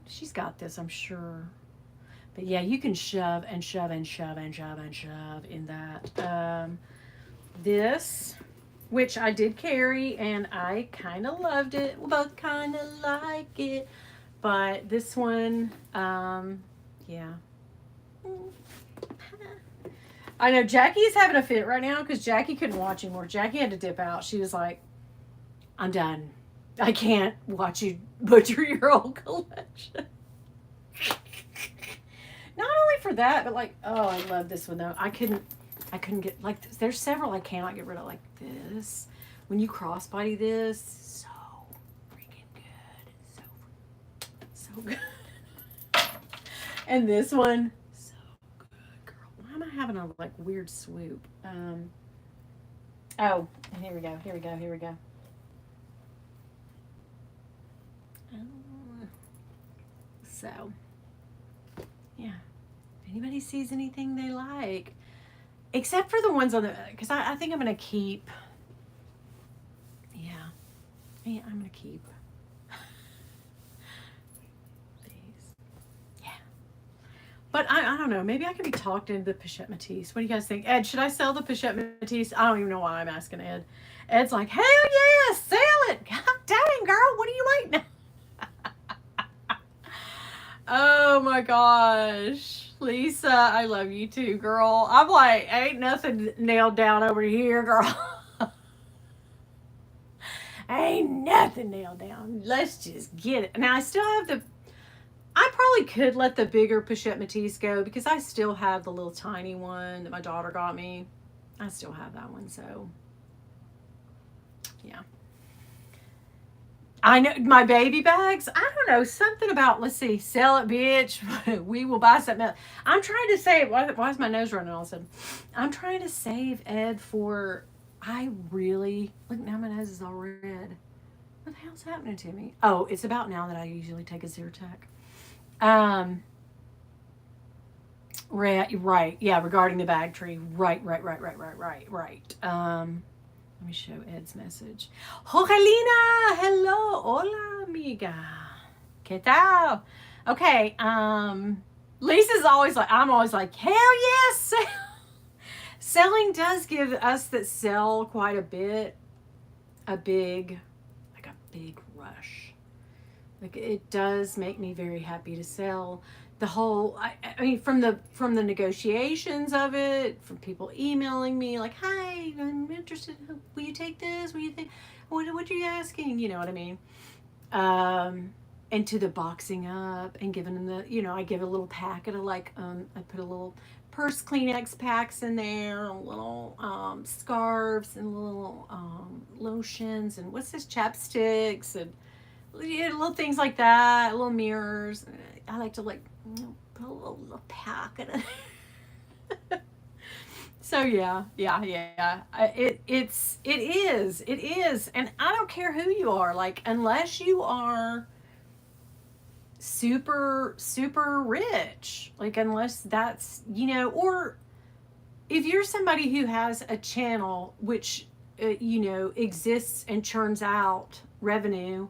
She's got this, I'm sure. But yeah, you can shove and shove and shove and shove and shove in that. This, which I did carry, and I kind of loved it. We both kind of like it. But this one, yeah. I know Jackie's having a fit right now because Jackie couldn't watch anymore. Jackie had to dip out. She was like, I'm done. I can't watch you butcher your whole collection. Not only for that, but like, oh, I love this one though. I couldn't get, like, there's several I cannot get rid of, like this. When you crossbody this, so freaking good. So good. And this one, so good, girl. Why am I having a like weird swoop? Oh, here we go. So, yeah. If anybody sees anything they like, except for the ones on the, because I think I'm going to keep, yeah, I'm going to keep these. Yeah. But I don't know. Maybe I could be talked into the Pochette Matisse. What do you guys think? Ed, should I sell the Pochette Matisse? I don't even know why I'm asking Ed. Ed's like, hell yeah, sell it. God dang, girl, what are you waiting on? Oh my gosh. Lisa, I love you too, girl. I'm like, ain't nothing nailed down over here, girl. Ain't nothing nailed down. Let's just get it. Now, I still have I probably could let the bigger Pochette Matisse go because I still have the little tiny one that my daughter got me. I still have that one, so yeah. I know my baby bags. I don't know, something about, let's see, sell it, bitch. We will buy something else. I'm trying to save. Why is my nose running all of a sudden? I'm trying to save Ed for. I really look now. My nose is all red. What the hell's happening to me? Oh, it's about now that I usually take a Zyrtec. Right. Yeah, regarding the bag tree. Right. Let me show Ed's message. Jorgelina, hello, hola, amiga. ¿Qué tal? Okay, Lisa's always like, I'm always like, hell yes. Selling does give us that sell quite a bit, a big rush. Like, it does make me very happy to sell. The whole, I mean, from the negotiations of it, from people emailing me like, hi, I'm interested, will you take this, what do you think, what are you asking, you know what I mean, and to the boxing up and giving them the, I give a little packet of like, I put a little purse Kleenex packs in there, little scarves and little lotions and what's this, chapsticks and little things like that, little mirrors. I like to like put a little pack in it. So yeah. It is, and I don't care who you are. Like unless you are super rich, like unless that's or if you're somebody who has a channel which exists and churns out revenue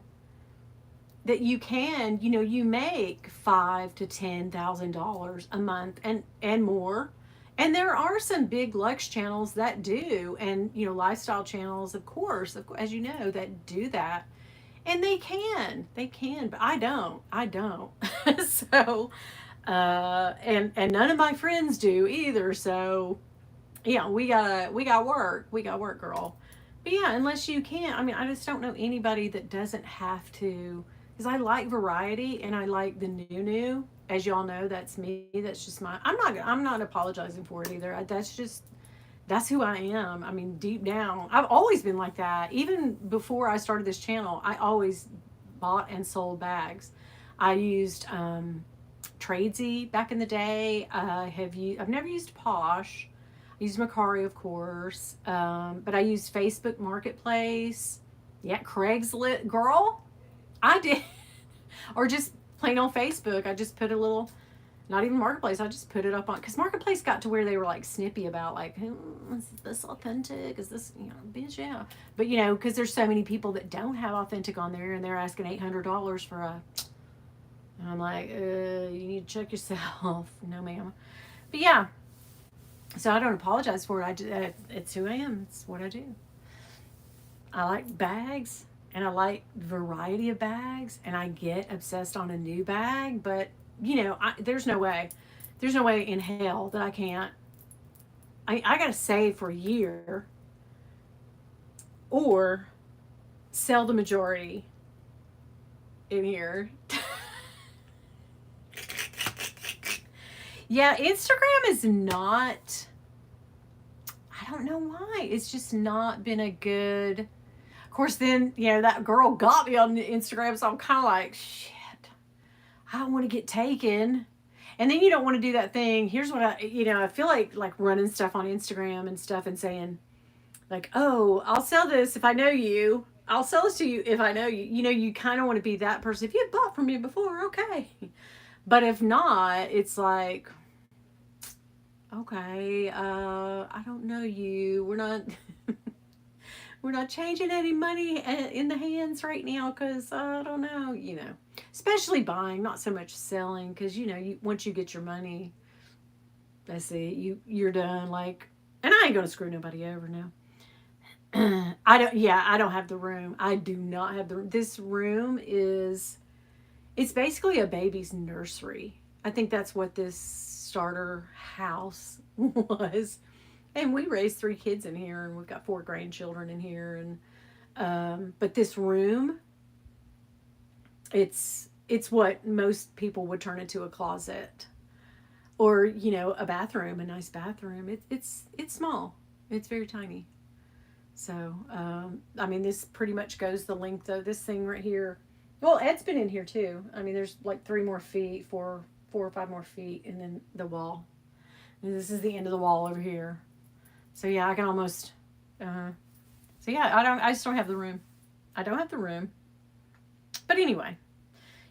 that you can, you make $5,000 to $10,000 a month and more. And there are some big Lux channels that do, and lifestyle channels, of course, as you know, that do that, and they can, but I don't. So, and none of my friends do either. So, yeah, we got work, girl. But yeah, unless you can, I mean, I just don't know anybody that doesn't have to, because I like variety and I like the new. As y'all know, that's me. That's just my. I'm not apologizing for it either. That's who I am. I mean, deep down, I've always been like that. Even before I started this channel, I always bought and sold bags. I used Tradesy back in the day. I've never used Posh. I used Macari, of course, but I used Facebook Marketplace. Yeah, Craigslist, girl, I did, or just plain on Facebook. I just put a little, not even Marketplace. I just put it up on because Marketplace got to where they were like snippy about like, is this authentic? Is this bitch? Yeah, but because there's so many people that don't have authentic on there, and they're asking $800 for a. And I'm like, you need to check yourself. No, ma'am. But yeah, so I don't apologize for it. It's who I am. It's what I do. I like bags, and I like variety of bags, and I get obsessed on a new bag. But there's no way in hell that I can't. I gotta save for a year, or sell the majority in here. Yeah, Instagram is not. I don't know why. It's just not been a good. Of course, then that girl got me on Instagram, so I'm kind of like, shit. I don't want to get taken, and then you don't want to do that thing. Here's what I feel like running stuff on Instagram and stuff, and saying like, oh, I'll sell this if I know you. I'll sell this to you if I know you. You kind of want to be that person. If you had bought from me before, okay. But if not, it's like, okay, I don't know you. We're not we're not changing any money in the hands right now because I don't know, especially buying, not so much selling, because once you get your money, that's it. You're done. Like, and I ain't gonna screw nobody over now. I don't. Yeah, I don't have the room. I do not have the room. This room is. It's basically a baby's nursery. I think that's what this starter house was. And we raised 3 kids in here, and we've got 4 grandchildren in here. And but this room, it's what most people would turn into a closet, or a bathroom, a nice bathroom. It's small. It's very tiny. So I mean, this pretty much goes the length of this thing right here. Well, Ed's been in here too. I mean, there's like 3 more feet, 4 or 5 more feet, and then the wall. And this is the end of the wall over here. So yeah, I can almost. So yeah, I just don't have the room. I don't have the room. But anyway,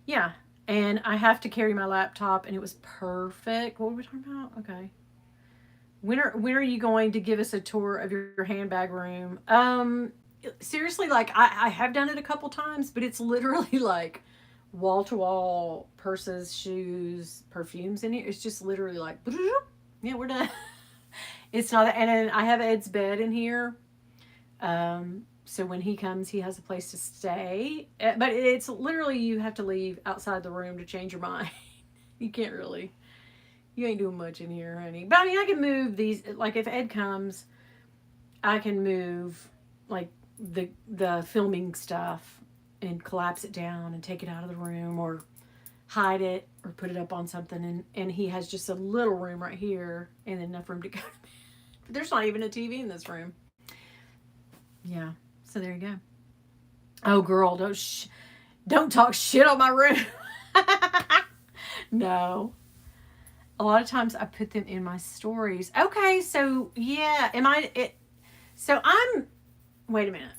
yeah, and I have to carry my laptop, and it was perfect. What were we talking about? Okay. When are you going to give us a tour of your handbag room? Seriously, like I have done it a couple times, but it's literally like wall to wall purses, shoes, perfumes in here. It's just literally like, yeah, we're done. It's not, and then I have Ed's bed in here. So when he comes, he has a place to stay. But it's literally, you have to leave outside the room to change your mind. You can't really, you ain't doing much in here, honey. But I mean, I can move these, like if Ed comes, I can move like the filming stuff and collapse it down and take it out of the room, or hide it, or put it up on something, and he has just a little room right here and enough room to go to bed. But there's not even a TV in this room. Yeah, so there you go. Oh girl, don't Don't talk shit on my room. No. A lot of times I put them in my stories. Okay, so yeah, am I it so I'm wait a minute.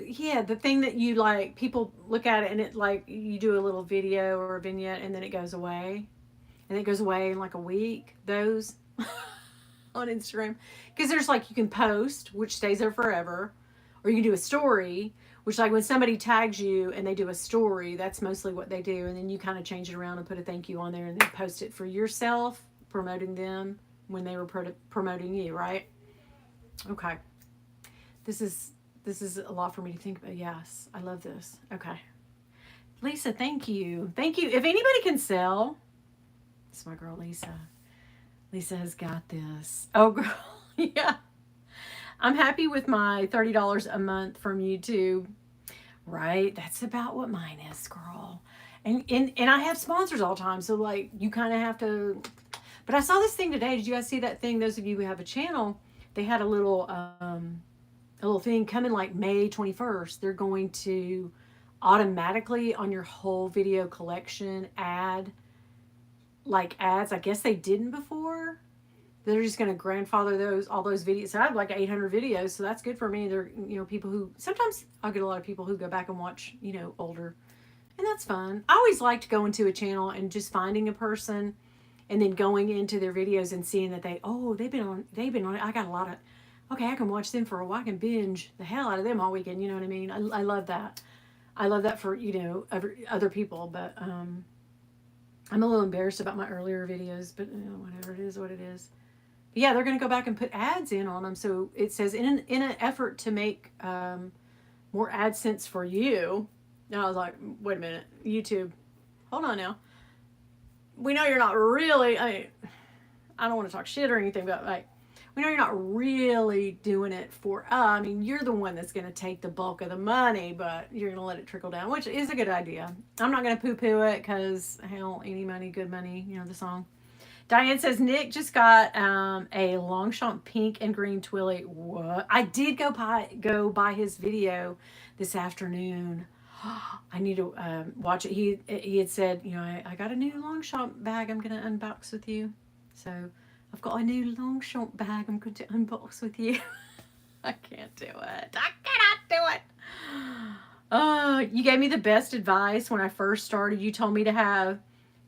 Yeah, the thing that you like people look at it and it like you do a little video or a vignette and then it goes away. And it goes away in like a week. Those on Instagram. Because there's like you can post, which stays there forever, or you can do a story, which like when somebody tags you and they do a story, that's mostly what they do, and then you kind of change it around and put a thank you on there and then post it for yourself, promoting them when they were promoting you, right? Okay. This is this is a lot for me to think about. Yes, I love this. Okay. Lisa, thank you. Thank you. If anybody can sell, it's my girl Lisa. Lisa has got this. Oh girl. Yeah. I'm happy with my $30 a month from YouTube. Right? That's about what mine is, girl. And I have sponsors all the time, so like you kind of have to. But I saw this thing today. Did you guys see that thing? Those of you who have a channel, they had a little thing coming like May 21st. They're going to automatically on your whole video collection add like ads. I guess they didn't before. They're just going to grandfather all those videos. So I have like 800 videos, so that's good for me. They're, people who sometimes I'll get a lot of people who go back and watch, older, and that's fun. I always liked going to a channel and just finding a person and then going into their videos and seeing that they've been on it. I got a lot of, okay, I can watch them for a while. I can binge the hell out of them all weekend. You know what I mean? I love that. I love that for, other people, but, I'm a little embarrassed about my earlier videos, but whatever, it is what it is. Yeah, they're going to go back and put ads in on them. So it says in an effort to make more AdSense for you. And I was like, wait a minute, YouTube, hold on now. We know you're not really. I don't want to talk shit or anything, but like, we know you're not really doing it for. I mean, you're the one that's going to take the bulk of the money, but you're going to let it trickle down, which is a good idea. I'm not going to poo-poo it because hell, any money, good money. You know the song. Diane says, Nick just got a Longchamp pink and green Twilly. What? I did go buy his video this afternoon. I need to watch it. He had said, I got a new Longchamp bag I'm going to unbox with you. So I've got a new Longchamp bag I'm going to unbox with you. I can't do it. I cannot do it. You gave me the best advice when I first started. You told me to have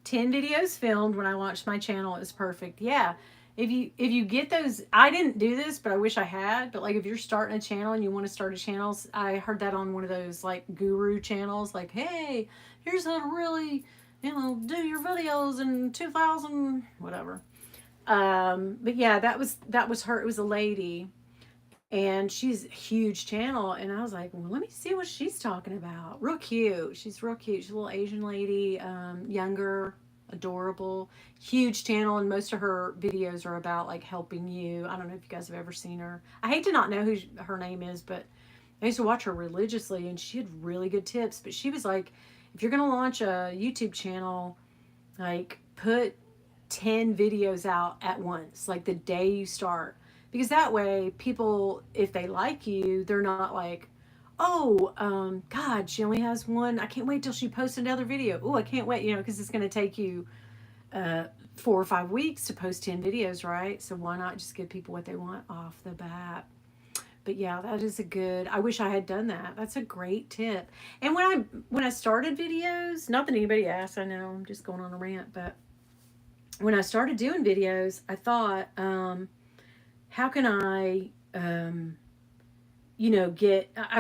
10 videos filmed when I launched my channel. It was perfect. Yeah. If you get those, I didn't do this, but I wish I had. But like if you're starting a channel and you want to start a channel, I heard that on one of those like guru channels, like, hey, here's how to really, do your videos in 2000, whatever. But yeah, that was her. It was a lady, and she's a huge channel. And I was like, well, let me see what she's talking about. Real cute. She's real cute. She's a little Asian lady, younger, adorable, huge channel. And most of her videos are about like helping you. I don't know if you guys have ever seen her. I hate to not know who her name is, but I used to watch her religiously and she had really good tips. But she was like, if you're going to launch a YouTube channel, like put 10 videos out at once, like the day you start. Because that way, people, if they like you, they're not like, oh, God, she only has one. I can't wait till she posts another video. Oh, I can't wait, because it's going to take you 4 or 5 weeks to post 10 videos, right? So why not just give people what they want off the bat? But yeah, that is I wish I had done that. That's a great tip. And when I started videos, not that anybody asked, I know I'm just going on a rant, but when I started doing videos, I thought, how can I, I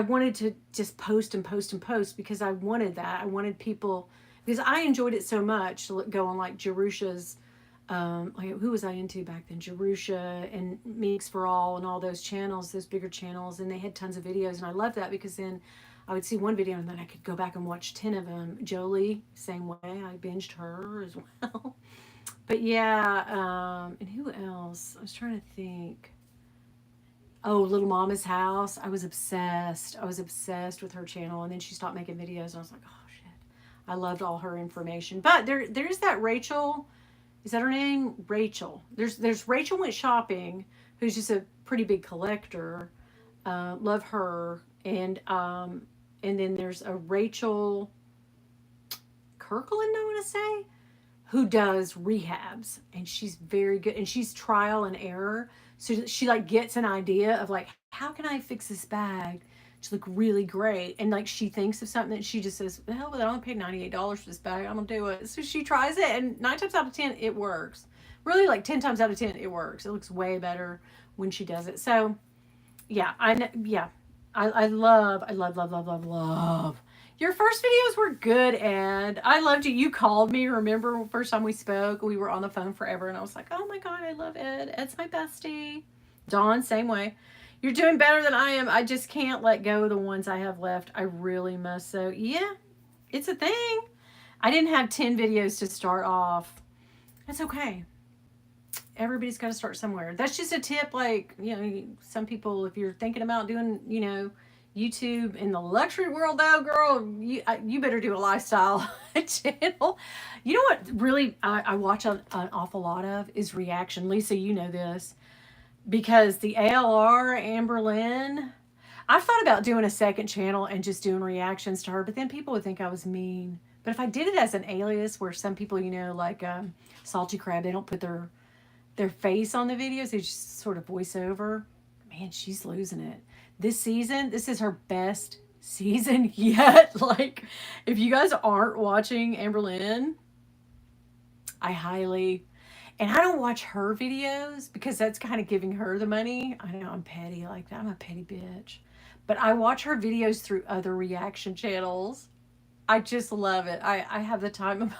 wanted to just post and post and post because I wanted that. I wanted people, because I enjoyed it so much to go on like Jerusha's, like who was I into back then? Jerusha and Meeks for All and all those channels, those bigger channels. And they had tons of videos. And I loved that because then I would see one video and then I could go back and watch 10 of them. Jolie, same way. I binged her as well. But yeah, and who else? I was trying to think. Oh, Little Mama's House. I was obsessed. I was obsessed with her channel, and then she stopped making videos, and I was like, oh shit. I loved all her information. But there's that Rachel. Is that her name? Rachel. There's Rachel Went Shopping, who's just a pretty big collector. Love her, and then there's a Rachel. Kirkland, I want to say, who does rehabs, and she's very good, and she's trial and error. So she like gets an idea of like, how can I fix this bag to look really great? And like she thinks of something that she just says, the hell with it, I only paid $98 for this bag, I'm gonna do it. So she tries it, and 9 times out of 10 it works. Really, like 10 times out of 10 it works. It looks way better when she does it. So yeah, I love. Your first videos were good, Ed. I loved you. You called me. Remember first time we spoke? We were on the phone forever, and I was like, oh my God, I love Ed. Ed's my bestie. Dawn, same way. You're doing better than I am. I just can't let go of the ones I have left. I really must. So yeah, it's a thing. I didn't have 10 videos to start off. That's okay. Everybody's got to start somewhere. That's just a tip. Like, some people, if you're thinking about doing, YouTube in the luxury world, though, girl, you better do a lifestyle channel. You know what really I watch an awful lot of is reaction. Lisa, you know this. Because the ALR, Amberlynn, I've thought about doing a second channel and just doing reactions to her, but then people would think I was mean. But if I did it as an alias where some people, like Salty Crab, they don't put their face on the videos, they just sort of voice over. Man, she's losing it. This season, this is her best season yet. Like, if you guys aren't watching Amberlynn, and I don't watch her videos because that's kind of giving her the money. I know I'm petty like that. I'm a petty bitch. But I watch her videos through other reaction channels. I just love it. I have the time of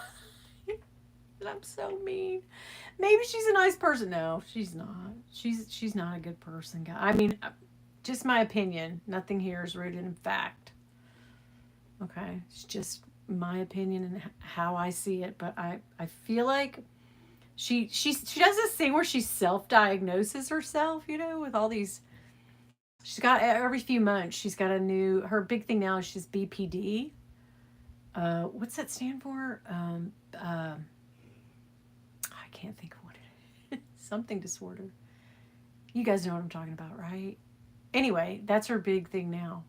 and I'm so mean. Maybe she's a nice person. No, she's not. She's not a good person, guy. I mean, just my opinion. Nothing here is rooted in fact. Okay, it's just my opinion and how I see it. But I feel like she does this thing where she self-diagnoses herself, with all these. She's got every few months. She's got her big thing now is she's BPD. What's that stand for? I can't think of what it is. Something disorder. You guys know what I'm talking about, right? Anyway, that's her big thing now.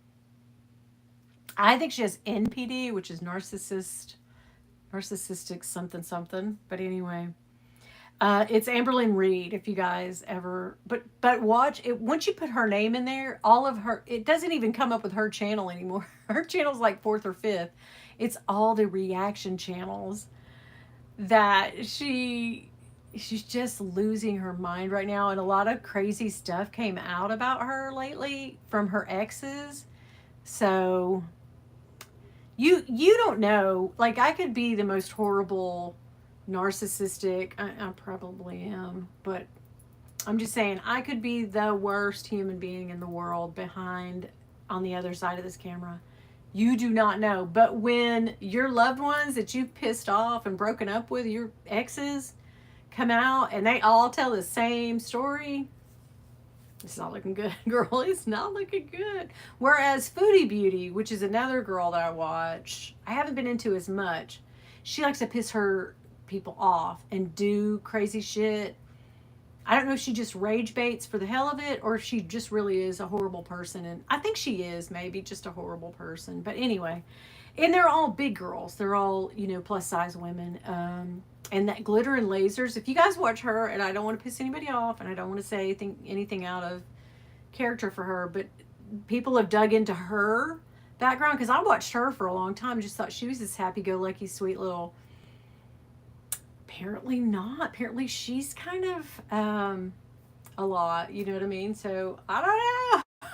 I think she has NPD, which is narcissistic something. But anyway, it's Amberlynn Reed. If you guys ever, but watch it once you put her name in there. All of her, it doesn't even come up with her channel anymore. Her channel's like 4th or 5th. It's all the reaction channels that she's just losing her mind right now, and a lot of crazy stuff came out about her lately from her exes. So you don't know, like, I could be the most horrible narcissistic, I probably am, but I'm just saying I could be the worst human being in the world behind on the other side of this camera. You do not know. But when your loved ones that you've pissed off and broken up with, your exes, come out and they all tell the same story, it's not looking good, girl. It's not looking good. Whereas Foodie Beauty, which is another girl that I watch, I haven't been into as much. She likes to piss her people off and do crazy shit. I don't know if she just rage baits for the hell of it or if she just really is a horrible person. And I think she is maybe just a horrible person. But anyway, and they're all big girls. They're all, plus size women. And that Glitter and Lasers, if you guys watch her, and I don't want to piss anybody off and I don't want to say anything out of character for her, but people have dug into her background because I watched her for a long time. Just thought she was this happy-go-lucky, sweet little... Apparently not. Apparently she's kind of a lot, you know what I mean? So I don't know. I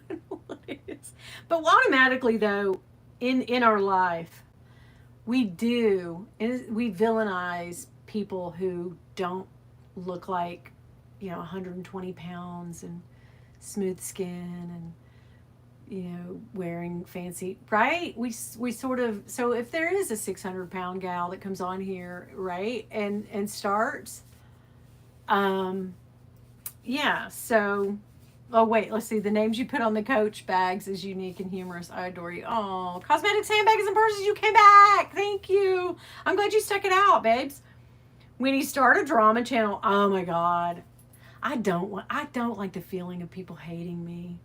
don't know what it is. But automatically though, in our life, we villainize people who don't look like 120 pounds and smooth skin and wearing fancy, right? We sort of, so if there is a 600-pound gal that comes on here, right, and starts, yeah, so, oh wait, let's see, the names you put on the Coach bags is unique and humorous. I adore you. Oh, cosmetics, handbags, and purses, you came back. Thank you. I'm glad you stuck it out, babes. When you start a drama channel, oh my God, I don't like the feeling of people hating me.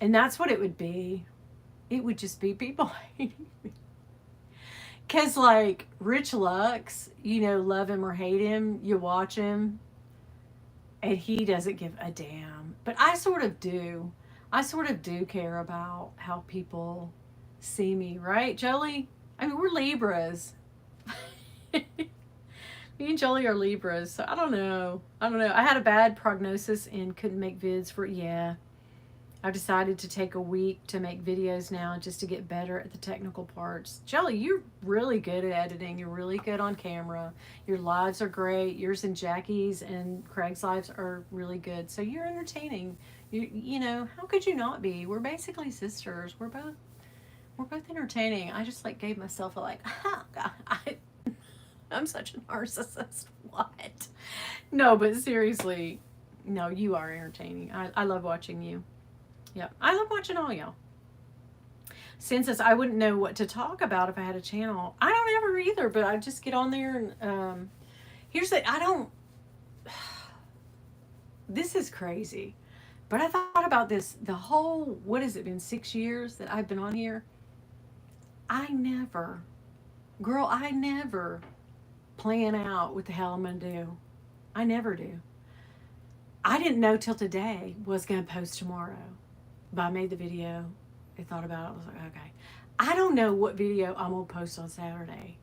And that's what it would be. It would just be people hating me. Because, like, Rich Lux, you know, love him or hate him, you watch him, and he doesn't give a damn. But I sort of do. I sort of do care about how people see me, right, Jolie? I mean, we're Libras. Me and Jolie are Libras, so I don't know. I don't know. I had a bad prognosis and couldn't make vids for, yeah. I've decided to take a week to make videos now just to get better at the technical parts. Jolie, you're really good at editing. You're really good on camera. Your lives are great. Yours and Jackie's and Craig's lives are really good. So you're entertaining. You know, how could you not be? We're basically sisters. We're both entertaining. I just like gave myself a like, I'm such a narcissist. What? No, but seriously, no, you are entertaining. I love watching you. Yeah, I love watching all y'all. Census, I wouldn't know what to talk about if I had a channel. I don't ever either, but I just get on there and here's the, I don't, this is crazy, but I thought about this the whole, what has it been, 6 years that I've been on here? I never plan out what the hell I'm going to do. I never do. I didn't know till today was going to post tomorrow. But I made the video. I thought about it. I was like, okay. I don't know what video I'm going to post on Saturday.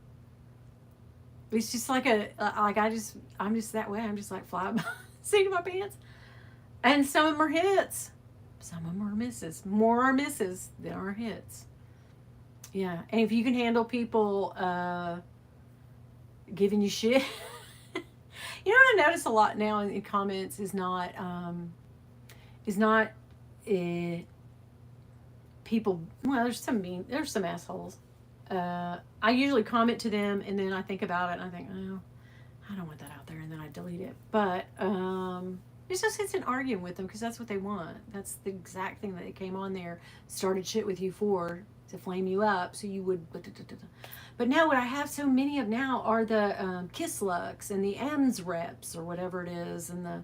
It's just like I'm just that way. I'm just like fly by the seat of my pants. And some of them are hits. Some of them are misses. More are misses than are hits. Yeah. And if you can handle people giving you shit. You know what I notice a lot now in comments is not people, well, there's some assholes. I usually comment to them and then I think about it and I think, oh, I don't want that out there, and then I delete it. But it's just it's an arguing with them because that's what they want. That's the exact thing that they came on there, started shit with you for, to flame you up so you would. But now what I have so many of now are the Kiss Lux and the M's reps or whatever it is, and the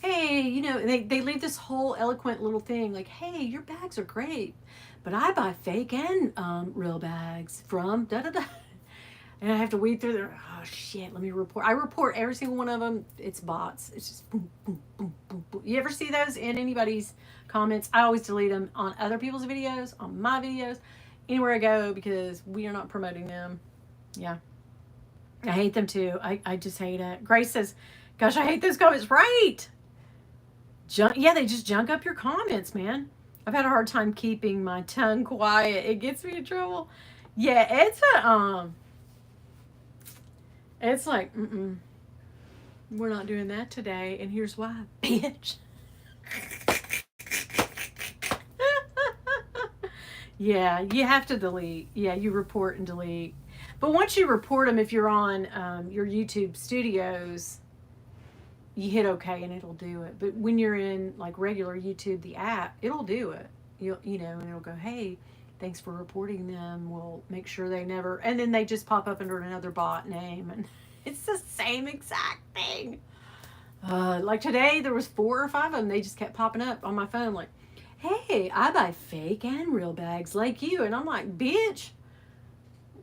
hey, you know, they leave this whole eloquent little thing like, hey, your bags are great, but I buy fake and real bags from da-da-da. And I have to weed through there. Oh, shit, let me report. I report every single one of them. It's bots. It's just boom, boom, boom, boom, boom. You ever see those in anybody's comments? I always delete them on other people's videos, on my videos, anywhere I go, because we are not promoting them. Yeah. I hate them too. I just hate it. Grace says, gosh, I hate those comments. Right. Yeah, they just junk up your comments, man. I've had a hard time keeping my tongue quiet. It gets me in trouble. Yeah, it's like, we're not doing that today, and here's why, bitch. Yeah, you have to delete. Yeah, you report and delete. But once you report them, if you're on your YouTube studios, you hit OK and it'll do it. But when you're in like regular YouTube, the app, it'll do it. You know, and it'll go, hey, thanks for reporting them. We'll make sure they never, and then they just pop up under another bot name, and it's the same exact thing. Like today, there was 4 or 5 of them. They just kept popping up on my phone like, hey, I buy fake and real bags like you. And I'm like, bitch,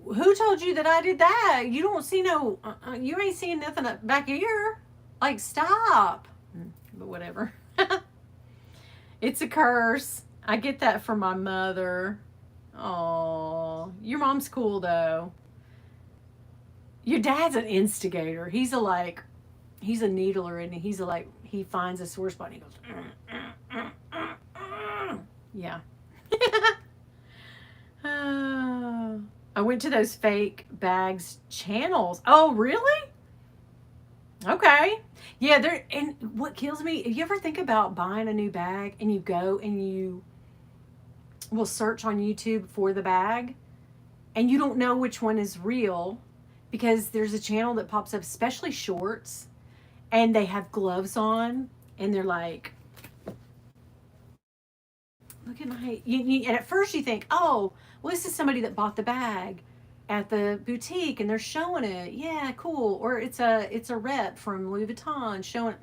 who told you that I did that? You don't see no, you ain't seeing nothing up back here. Like, stop. But whatever. It's a curse. I get that from my mother. Oh, your mom's cool though. Your dad's an instigator. He's a needler, and he finds a sore spot and he goes, yeah. I went to those fake bags channels. Oh, really? Okay. Yeah, and what kills me, if you ever think about buying a new bag and you go and you will search on YouTube for the bag and you don't know which one is real because there's a channel that pops up, especially shorts, and they have gloves on and they're like, look at my, and at first you think, oh, well, this is somebody that bought the bag at the boutique and they're showing it. Yeah, cool. Or it's a rep from Louis Vuitton showing.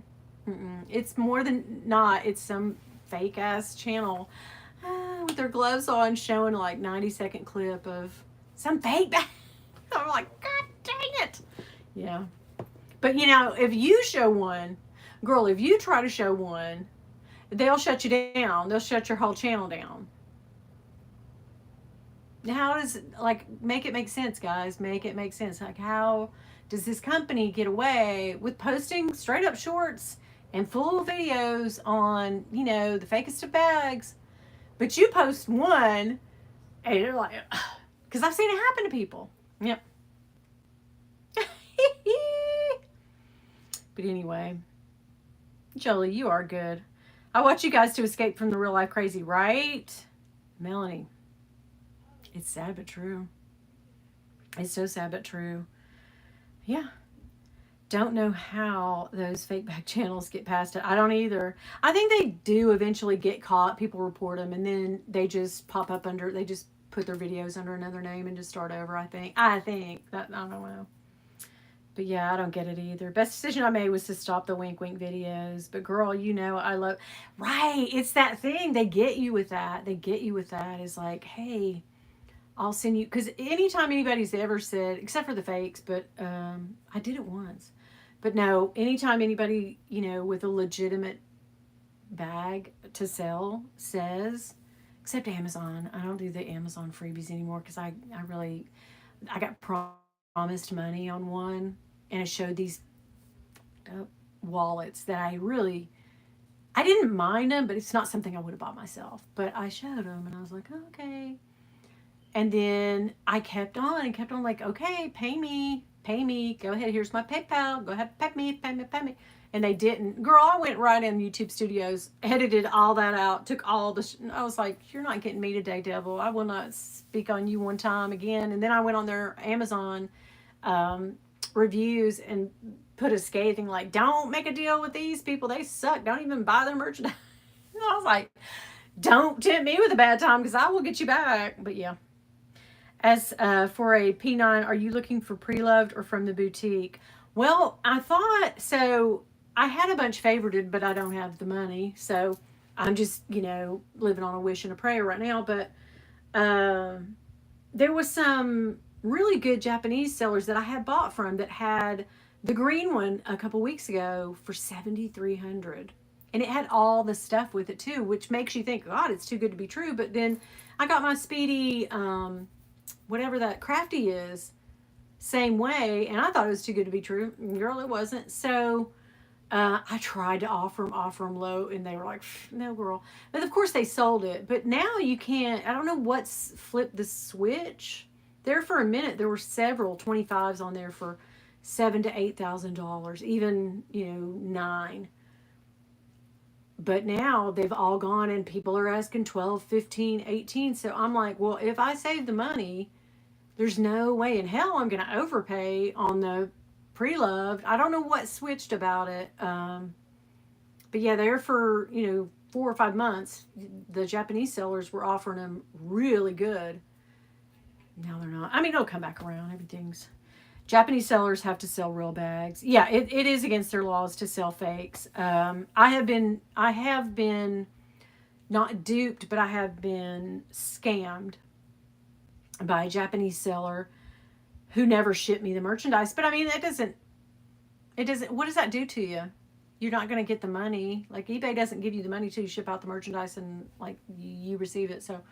It's more than not. It's some fake ass channel with their gloves on showing like 90-second clip of some fake bag. I'm like, God dang it. Yeah. But you know, if you show one, girl, if you try to show one, they'll shut you down. They'll shut your whole channel down. How does, like, make it make sense, guys? Make it make sense. Like, how does this company get away with posting straight up shorts and full videos on, you know, the fakest of bags, but you post one and you're like, because I've seen it happen to people. Yep. But anyway, Jolie, you are good. I want you guys to escape from the real life crazy, right? Melanie, it's sad but true. It's so sad but true. Yeah. Don't know how those fake back channels get past it. I don't either. I think they do eventually get caught. People report them and then they just pop up under, they just put their videos under another name and just start over, I think. I don't know. But yeah, I don't get it either. Best decision I made was to stop the wink wink videos. But girl, you know I love, right, it's that thing. They get you with that. They get you with that. It's like, hey, I'll send you, because anytime anybody's ever said, except for the fakes, but I did it once. But no, anytime anybody, you know, with a legitimate bag to sell says, except Amazon, I don't do the Amazon freebies anymore because I got promised money on one and it showed these wallets that I didn't mind them, but it's not something I would have bought myself. But I showed them and I was like, oh, okay. And then I kept on and kept on, like, okay, pay me. Go ahead. Here's my PayPal. Go ahead, pay me. And they didn't. Girl, I went right in YouTube Studios, edited all that out, took all the. I was like, you're not getting me today, devil. I will not speak on you one time again. And then I went on their Amazon reviews and put a scathing, like, don't make a deal with these people. They suck. Don't even buy their merchandise. And I was like, don't tempt me with a bad time because I will get you back. But yeah. As for a P9, are you looking for pre-loved or from the boutique? Well, I thought, so I had a bunch favorited, but I don't have the money. So I'm just, you know, living on a wish and a prayer right now. But there was some really good Japanese sellers that I had bought from that had the green one a couple weeks ago for $7,300. And it had all the stuff with it too, which makes you think, God, it's too good to be true. But then I got my Speedy, whatever that crafty is, same way, and I thought it was too good to be true. Girl, it wasn't. So I tried to offer them low, and they were like, no, girl. But of course they sold it. But now you can't, I don't know what's flipped the switch. There for a minute, there were several 25s on there for $7,000 to $8,000, even, you know, $9,000. But now they've all gone and people are asking 12, 15, 18. So I'm like, well, if I save the money, there's no way in hell I'm going to overpay on the pre-loved. I don't know what switched about it. But yeah, there for, you know, 4 or 5 months, the Japanese sellers were offering them really good. Now they're not. I mean, it'll come back around. Everything's... Japanese sellers have to sell real bags. Yeah, it is against their laws to sell fakes. I have been not duped, but I have been scammed by a Japanese seller who never shipped me the merchandise. But I mean, it doesn't, what does that do to you? You're not going to get the money. Like, eBay doesn't give you the money till you ship out the merchandise and, like, you receive it. So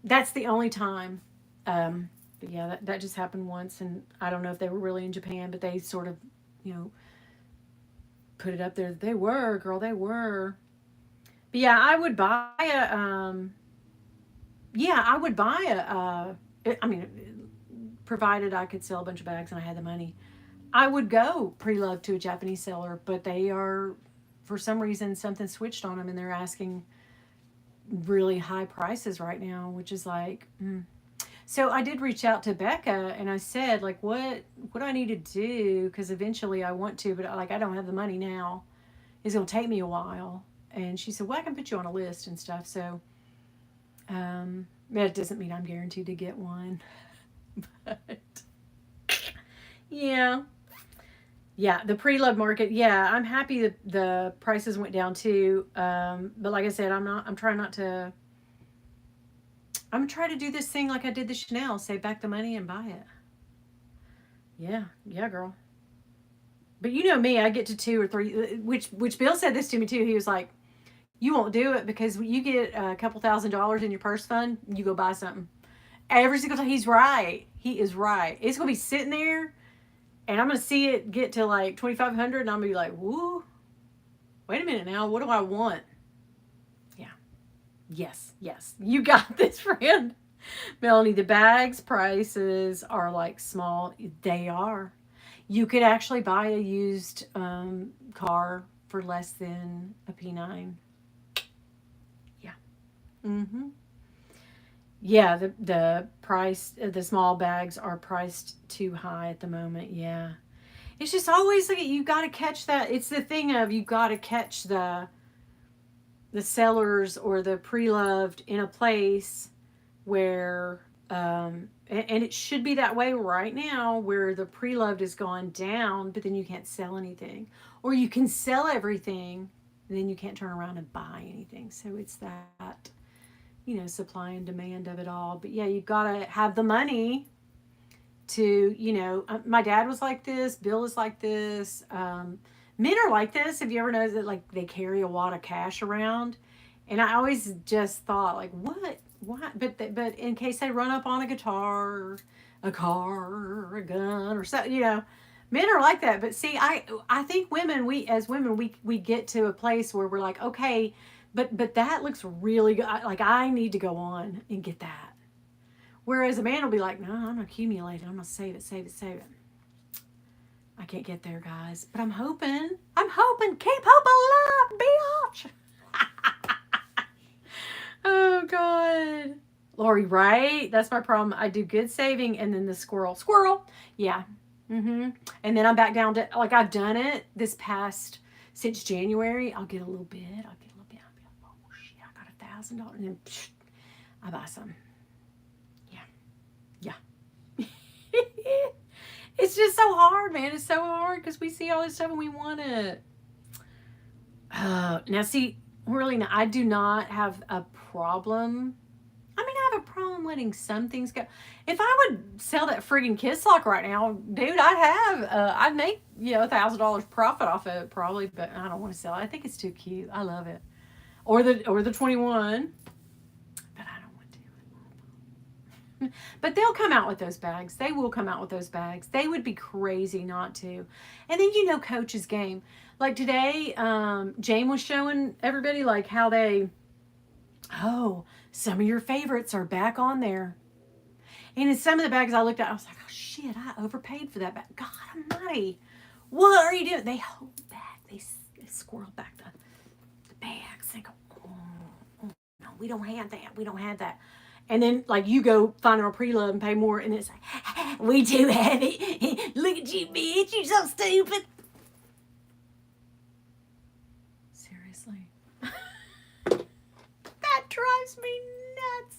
that's the only time. But yeah, that just happened once, and I don't know if they were really in Japan, but they sort of, you know, put it up there. They were, girl, they were. But yeah, I would buy I mean, provided I could sell a bunch of bags and I had the money, I would go pre-loved to a Japanese seller, but they are, for some reason, something switched on them, and they're asking really high prices right now, which is like, So I did reach out to Becca and I said, like, what do I need to do? Because eventually I want to, but like, I don't have the money now. It's going to take me a while. And she said, well, I can put you on a list and stuff. So that doesn't mean I'm guaranteed to get one. But yeah. Yeah, the pre-loved market. Yeah, I'm happy that the prices went down too. But like I said, I'm trying to do this thing like I did the Chanel, save back the money and buy it. Yeah, yeah, girl. But you know me, I get to 2 or 3, which Bill said this to me too. He was like, "You won't do it because when you get a couple $1,000s in your purse fund, you go buy something." Every single time, he's right. He is right. It's gonna be sitting there, and I'm gonna see it get to like 2,500, and I'm gonna be like, "Woo! Wait a minute now. What do I want?" Yeah. Yes. Yes. You got this, friend. Melanie, the bags prices are like small. They are. You could actually buy a used car for less than a P9. Yeah. Mm-hmm. Yeah, the price, the small bags are priced too high at the moment. Yeah. It's just always like you got to catch that. It's the thing of you got to catch the sellers or the pre-loved in a place where and it should be that way right now where the pre-loved has gone down, but then you can't sell anything, or you can sell everything and then you can't turn around and buy anything. So it's that, supply and demand of it all. But yeah, you've got to have the money to, my dad was like this, Bill is like this, men are like this. Have you ever noticed that, like, they carry a wad of cash around? And I always just thought, like, what? But in case they run up on a guitar, a car, or a gun, or so, men are like that. But see, I think women, we get to a place where we're like, okay, but that looks really good. Like, I need to go on and get that. Whereas a man will be like, no, I'm gonna accumulate it. I'm gonna save it, save it, save it. I can't get there, guys, but I'm hoping. I'm hoping. Keep hope alive, bitch. Oh God, Lori, right? That's my problem. I do good saving, and then the squirrel. Yeah. And then I'm back down to, like, I've done it this past since January. I'll get a little bit. I'll be like, oh shit, I got $1,000, and then I buy some. Yeah. Yeah. It's just so hard, man. It's so hard because we see all this stuff and we want it. Now, see, really, I do not have a problem. I mean, I have a problem letting some things go. If I would sell that friggin' kiss lock right now, dude, I'd make, $1,000 profit off of it probably, but I don't want to sell it. I think it's too cute. I love it. Or the 21. But I don't want to. But they'll come out with those bags. They will come out with those bags. They would be crazy not to. And then Coach's game. Like today, Jane was showing everybody like how some of your favorites are back on there. And in some of the bags I looked at, I was like, oh shit, I overpaid for that bag. God almighty. What are you doing? They hold back. They squirrel back the bags. They go, oh, no, we don't have that. We don't have that. And then, like, you go find a pre-love and pay more, and it's like, we do have it. Look at you, bitch. You're so stupid. Seriously. That drives me nuts.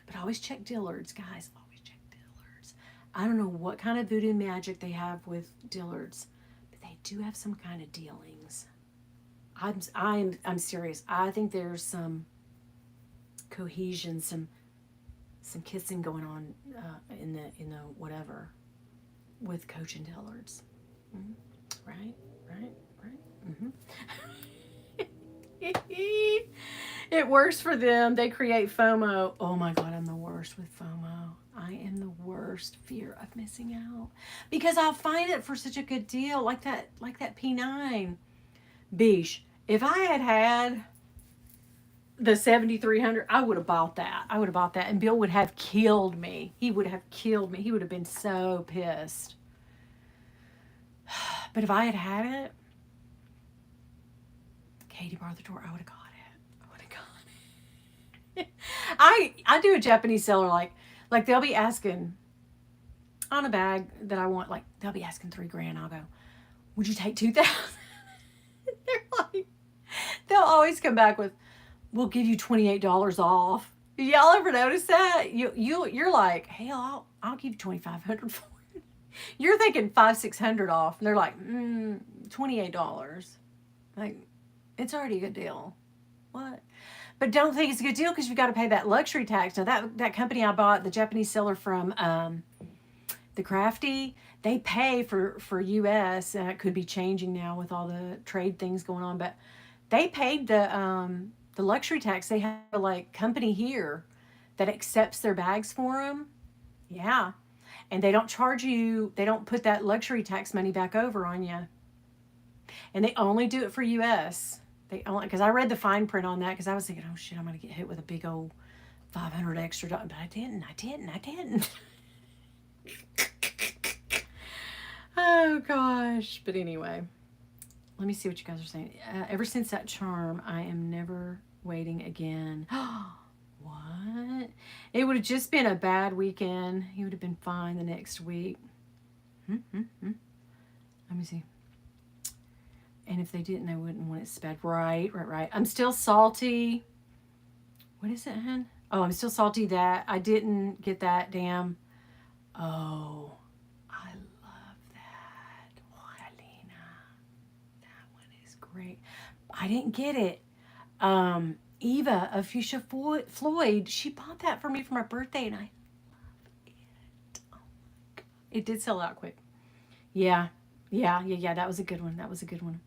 But always check Dillard's, guys. Always check Dillard's. I don't know what kind of voodoo magic they have with Dillard's, but they do have some kind of dealings. I'm serious. I think there's some cohesion, some kissing going on in the whatever with Coach and Dillard's. Right. It works for them. They create FOMO. Oh my God, I'm the worst with FOMO. I am the worst. Fear of missing out, because I'll find it for such a good deal, like that P9. Beesh. If I had the 7,300, I would have bought that. And Bill would have killed me. He would have been so pissed. But if I had it, Katie barred the door, I would have got it. I do a Japanese seller, like they'll be asking on a bag that I want, like they'll be asking $3,000. I'll go, would you take 2,000? They're like, they'll always come back with, we'll give you $28 off. Y'all ever notice that? You're like, hell, I'll give you $2,500 for it. You're thinking $500-600 off, and they're like, $28. Like, it's already a good deal. What? But don't think it's a good deal because you've got to pay that luxury tax. Now that company I bought, the Japanese seller from The Crafty, they pay for US, and it could be changing now with all the trade things going on, but they paid the luxury tax. They have a like company here that accepts their bags for them. Yeah. And they don't charge you, they don't put that luxury tax money back over on you. And they only do it for US. They only, because I read the fine print on that because I was thinking, oh shit, I'm going to get hit with a big old 500 extra dollars. But I didn't. Oh gosh. But anyway, let me see what you guys are saying. Ever since that charm, I am never waiting again. What? It would have just been a bad weekend. He would have been fine the next week. Let me see. And if they didn't, they wouldn't want it sped. Right. I'm still salty. What is it, hun? Oh, I'm still salty that I didn't get that damn. Oh, I love that. Juanina. That one is great. I didn't get it. Eva of Fuchsia Floyd, she bought that for me for my birthday, and I love it. Oh my God. It did sell out quick. Yeah. That was a good one.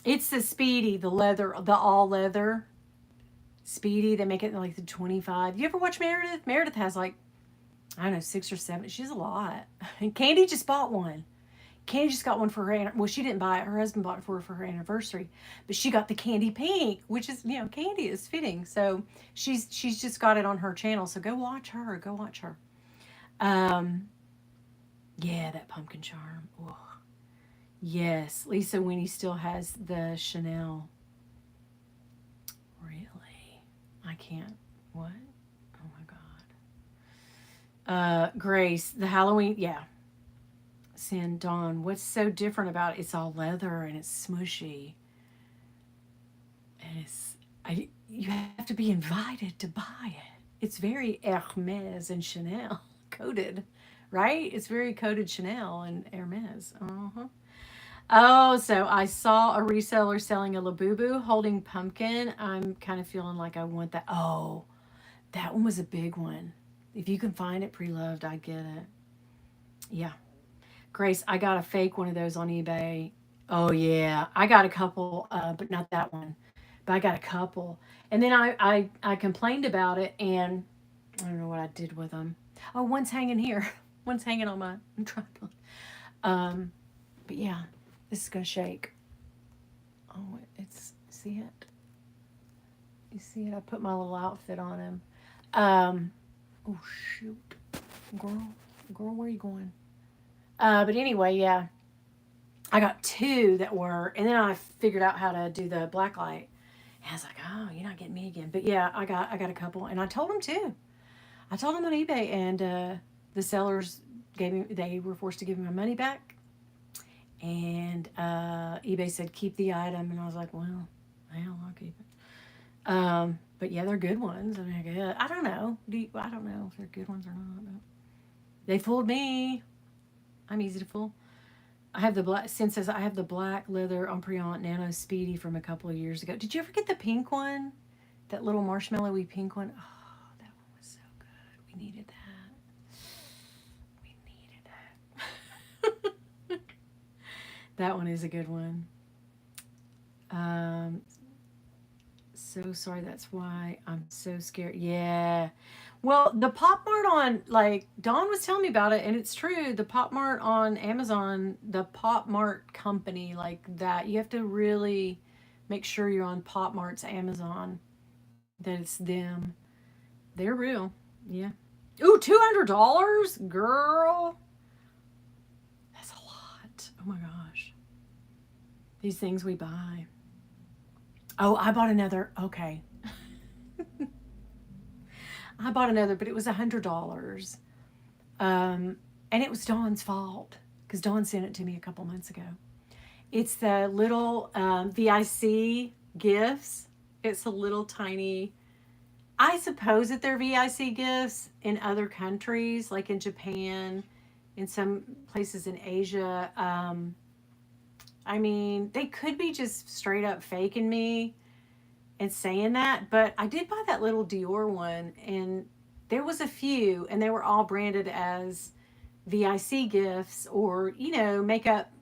It's the Speedy, the leather, the all leather Speedy. They make it in like the 25. You ever watch Meredith? Meredith has like, I don't know, 6 or 7. She has a lot. And Candy just bought one. Candy just got one for her. Well, she didn't buy it. Her husband bought it for her anniversary. But she got the candy pink, which is, candy is fitting. So she's just got it on her channel. So go watch her. Yeah, that pumpkin charm. Oh. Yes, Lisa Winnie still has the Chanel. Really? I can't. What? Oh my God. Grace, the Halloween. Yeah. Sin Dawn. What's so different about it? It's all leather and it's smushy. And you have to be invited to buy it. It's very Hermes and Chanel coated, right? It's very coated Chanel and Hermes. Oh, so I saw a reseller selling a Labubu holding pumpkin. I'm kind of feeling like I want that. Oh, that one was a big one. If you can find it pre-loved, I'd get it. Yeah. Grace, I got a fake one of those on eBay. Oh, yeah. I got a couple, but not that one. But I got a couple. And then I complained about it, and I don't know what I did with them. Oh, one's hanging here. One's hanging on my tripod. But yeah. This is going to shake. Oh, see it? You see it? I put my little outfit on him. Oh, shoot. Girl, where are you going? But anyway, yeah. I got 2 that were, and then I figured out how to do the black light. And I was like, oh, you're not getting me again. But yeah, I got a couple, and I told them too. I told them on eBay, and the sellers they were forced to give me my money back. And eBay said, keep the item. And I was like, well, hell, I'll keep it. But yeah, they're good ones. I mean, I don't know. I don't know if they're good ones or not. But they fooled me. I'm easy to fool. I have the black, says I have the black leather Empreinte Nano Speedy from a couple of years ago. Did you ever get the pink one? That little marshmallowy pink one? Oh, that one was so good. We needed that. That one is a good one. So sorry. That's why I'm so scared. Yeah. Well, the Pop Mart on, like, Dawn was telling me about it, and it's true. The Pop Mart on Amazon, the Pop Mart company, like that, you have to really make sure you're on Pop Mart's Amazon, that it's them. They're real. Yeah. Ooh, $200? Girl. That's a lot. Oh my gosh. These things we buy. Oh, I bought another. Okay. I bought another, but it was $100. And it was Dawn's fault because Dawn sent it to me a couple months ago. It's the little VIC gifts. It's a little tiny, I suppose that they're VIC gifts in other countries, like in Japan, in some places in Asia. I mean, they could be just straight up faking me and saying that, but I did buy that little Dior one, and there was a few, and they were all branded as VIC gifts or, you know, makeup.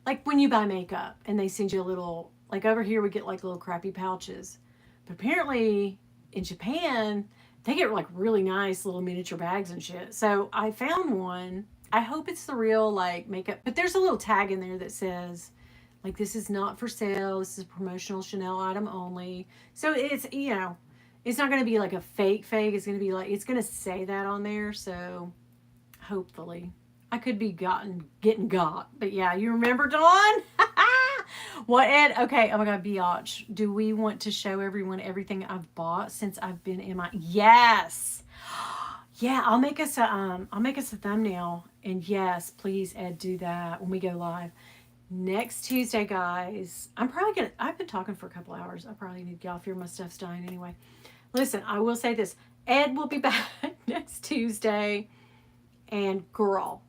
Like when you buy makeup and they send you a little, like over here we get like little crappy pouches. But apparently in Japan, they get like really nice little miniature bags and shit. So I found one. I hope it's the real like makeup, but there's a little tag in there that says like this is not for sale. This is a promotional Chanel item only. So it's, you know, it's not going to be like a fake. It's going to be like it's going to say that on there. So hopefully I could be getting got. But yeah, you remember Dawn? What, Ed? Okay, oh my God, Biatch. Do we want to show everyone everything I've bought since I've been in my... Yes! Yeah, I'll make us a thumbnail. And yes, please, Ed, do that when we go live. Next Tuesday, guys. I've been talking for a couple hours. I probably need to get off here. My stuff's dying anyway. Listen, I will say this. Ed will be back next Tuesday. And girl,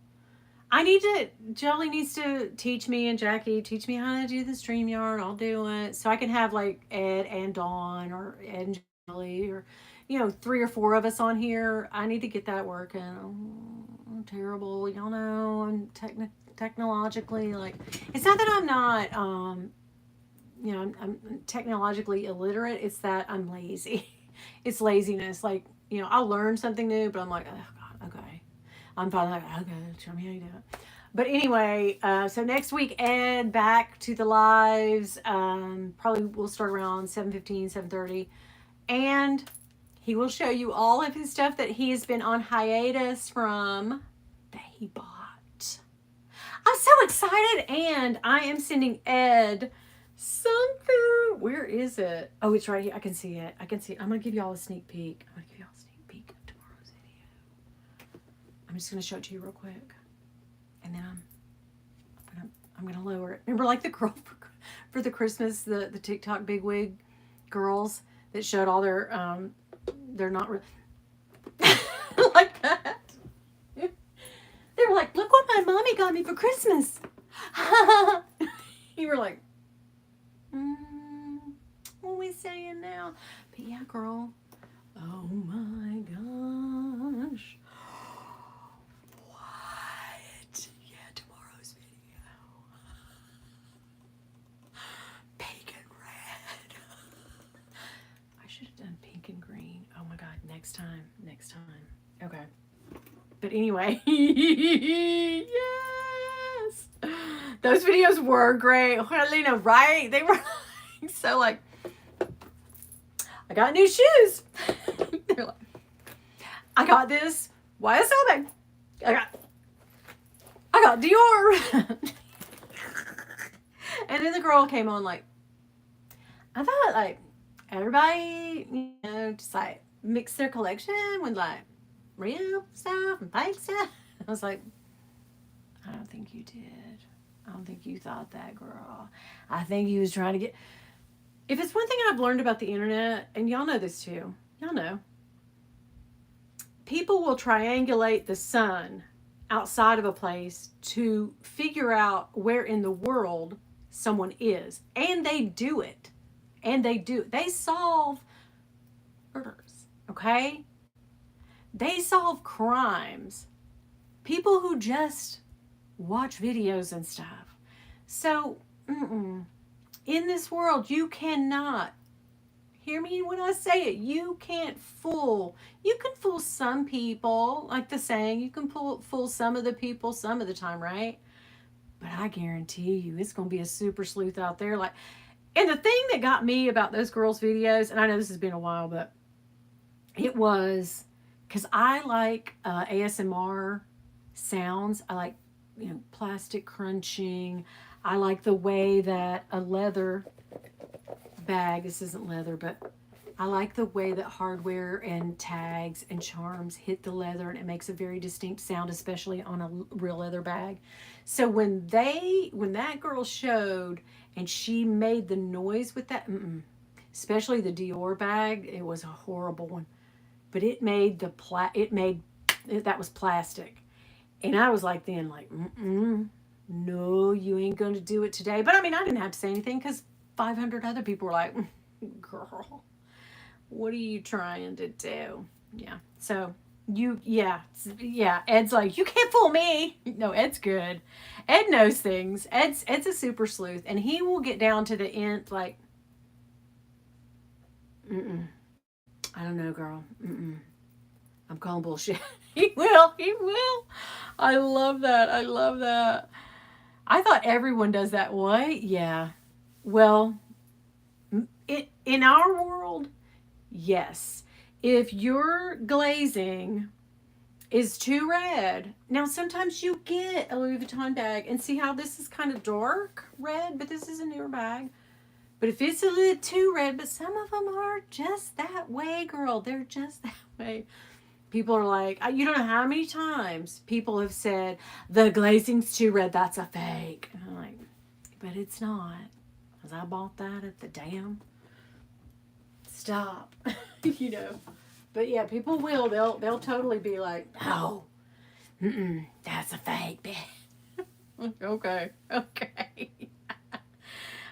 Jolly needs to teach me, and Jackie, teach me how to do the StreamYard. I'll do it. So I can have like Ed and Dawn or Ed and Jolly or, you know, 3 or 4 of us on here. I need to get that working. I'm terrible. Y'all know I'm technologically like, it's not that I'm not, you know, I'm technologically illiterate. It's that I'm lazy. It's laziness. Like, you know, I'll learn something new, but I'm like, oh God, okay. I'm finally like, okay, show me how you do it. But anyway, so next week, Ed back to the lives. Probably we'll start around 7:15, 7:30. And he will show you all of his stuff that he has been on hiatus from that he bought. I'm so excited. And I am sending Ed something. Where is it? Oh, it's right here. I can see it. I'm going to give you all a sneak peek. I'm going to give you all a sneak peek of tomorrow's video. I'm just going to show it to you real quick. And then I'm going to lower it. Remember like the girl for the Christmas, the TikTok bigwig girls that showed all their, they're not like that. They were like, look what my mommy got me for Christmas. You were like, what are we saying now? But yeah, girl. Oh my gosh. What? Yeah, tomorrow's video. Pink and red. I should have done pink and green. Oh my God, next time. Okay. But anyway, yes. Those videos were great. Lena, right? They were so like, I got new shoes. They're like, I got this YSL bag. I got Dior. And then the girl came on like, I thought like everybody, you know, just like mix their collection with like real stuff and fake stuff. I was like, I don't think you did. I don't think you thought that, girl. I think you was trying to get... If it's one thing I've learned about the internet, and y'all know this too, y'all know, people will triangulate the sun outside of a place to figure out where in the world someone is. And they do it. They solve murders, okay? They solve crimes. People who just watch videos and stuff. So, in this world, you cannot, hear me when I say it, you can fool some people, like the saying, you can fool some of the people some of the time, right? But I guarantee you, it's going to be a super sleuth out there. Like, and the thing that got me about those girls' videos, and I know this has been a while, but it was, because I like ASMR sounds. I like, you know, plastic crunching. I like the way that a leather bag, this isn't leather, but I like the way that hardware and tags and charms hit the leather, and it makes a very distinct sound, especially on a real leather bag. So when that girl showed and she made the noise with that, especially the Dior bag, it was a horrible one, but it made that was plastic. And I was like, then like, no, you ain't going to do it today. But I mean, I didn't have to say anything because 500 other people were like, girl, what are you trying to do? Yeah. So Yeah. Ed's like, you can't fool me. No, Ed's good. Ed knows things. Ed's a super sleuth, and he will get down to the end. Like, mm-mm, I don't know, girl. Mm-mm, I'm calling bullshit. He will. He will. I love that. I love that. I thought everyone does that. What? Yeah. Well, in our world, yes. If your glazing is too red, now sometimes you get a Louis Vuitton bag and see how this is kind of dark red, but this is a newer bag. But if it's a little too red, but some of them are just that way, girl. They're just that way. People are like, you don't know how many times people have said, the glazing's too red, that's a fake. And I'm like, but it's not. Because I bought that at the damn stop. you know. But yeah, people will. They'll totally be like, no, that's a fake bitch. Okay.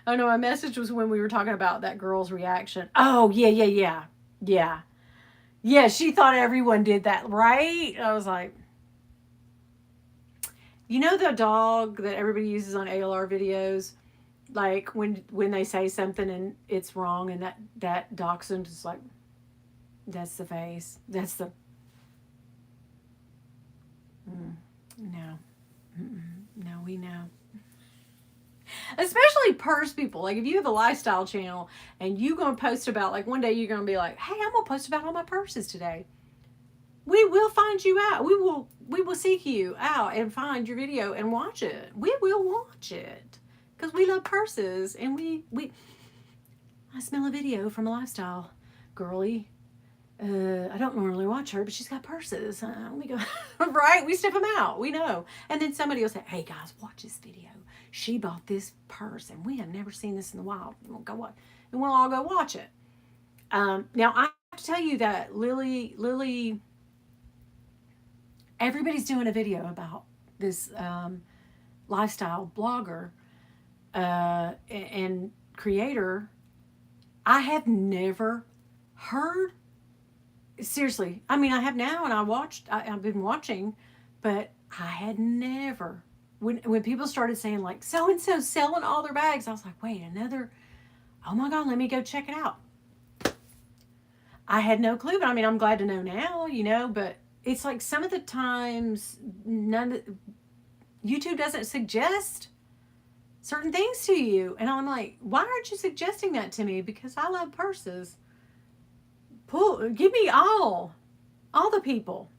Oh no, my message was when we were talking about that girl's reaction. Oh yeah. Yeah, she thought everyone did that, right? I was like, you know the dog that everybody uses on ALR videos? Like when they say something and it's wrong and that dachshund is like, that's the face. That's the no. No, we know. Especially purse people. Like if you have a lifestyle channel and you gonna post about, like one day you're gonna be like, hey, I'm gonna post about all my purses today. We will find you out. We will seek you out and find your video and watch it. We will watch it because we love purses and we. I smell a video from a lifestyle girly. I don't normally watch her, but she's got purses. Let me go. Right? We sniff them out. We know. And then somebody will say, hey guys, watch this video. She bought this purse and we have never seen this in the wild. We'll go watch, and we'll all go watch it. Now I have to tell you that Lily, everybody's doing a video about this lifestyle blogger and creator. I have never heard. Seriously, I mean, I have now, and I've been watching, but I had never. When people started saying like so and so selling all their bags, I was like, wait, another. Oh my god, let me go check it out. I had no clue, but I mean, I'm glad to know now, But it's like some of the times, YouTube doesn't suggest certain things to you, and I'm like, why aren't you suggesting that to me? Because I love purses. Give me all the people.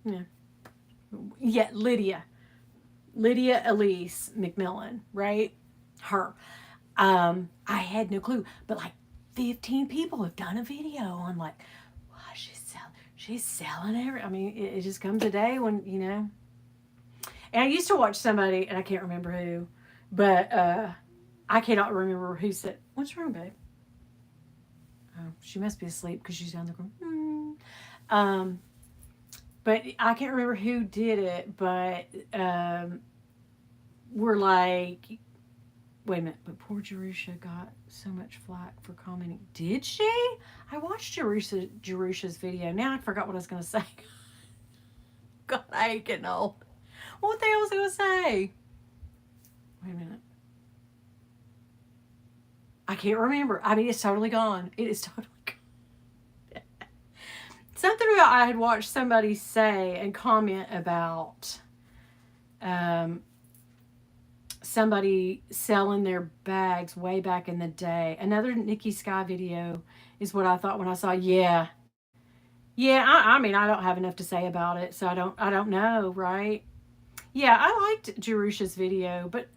Yeah, Lydia Elise McMillan, right? Her. I had no clue, but like 15 people have done a video on like, wow, she's selling every. I mean, it just comes a day when And I used to watch somebody, and I can't remember who, but I cannot remember who said, "What's wrong, babe?" Oh, she must be asleep because she's down the room. But I can't remember who did it, but we're like, wait a minute, but poor Jerusha got so much flack for commenting. Did she? I watched Jerusha's video. Now I forgot what I was going to say. God, I ain't getting old. What the hell was I going to say? Wait a minute. I can't remember. I mean, it's totally gone. It is totally gone. Something about I had watched somebody say and comment about somebody selling their bags way back in the day. Another Nikki Sky video is what I thought when I saw. Yeah. I mean, I don't have enough to say about it, so I don't know, right? Yeah, I liked Jerusha's video, but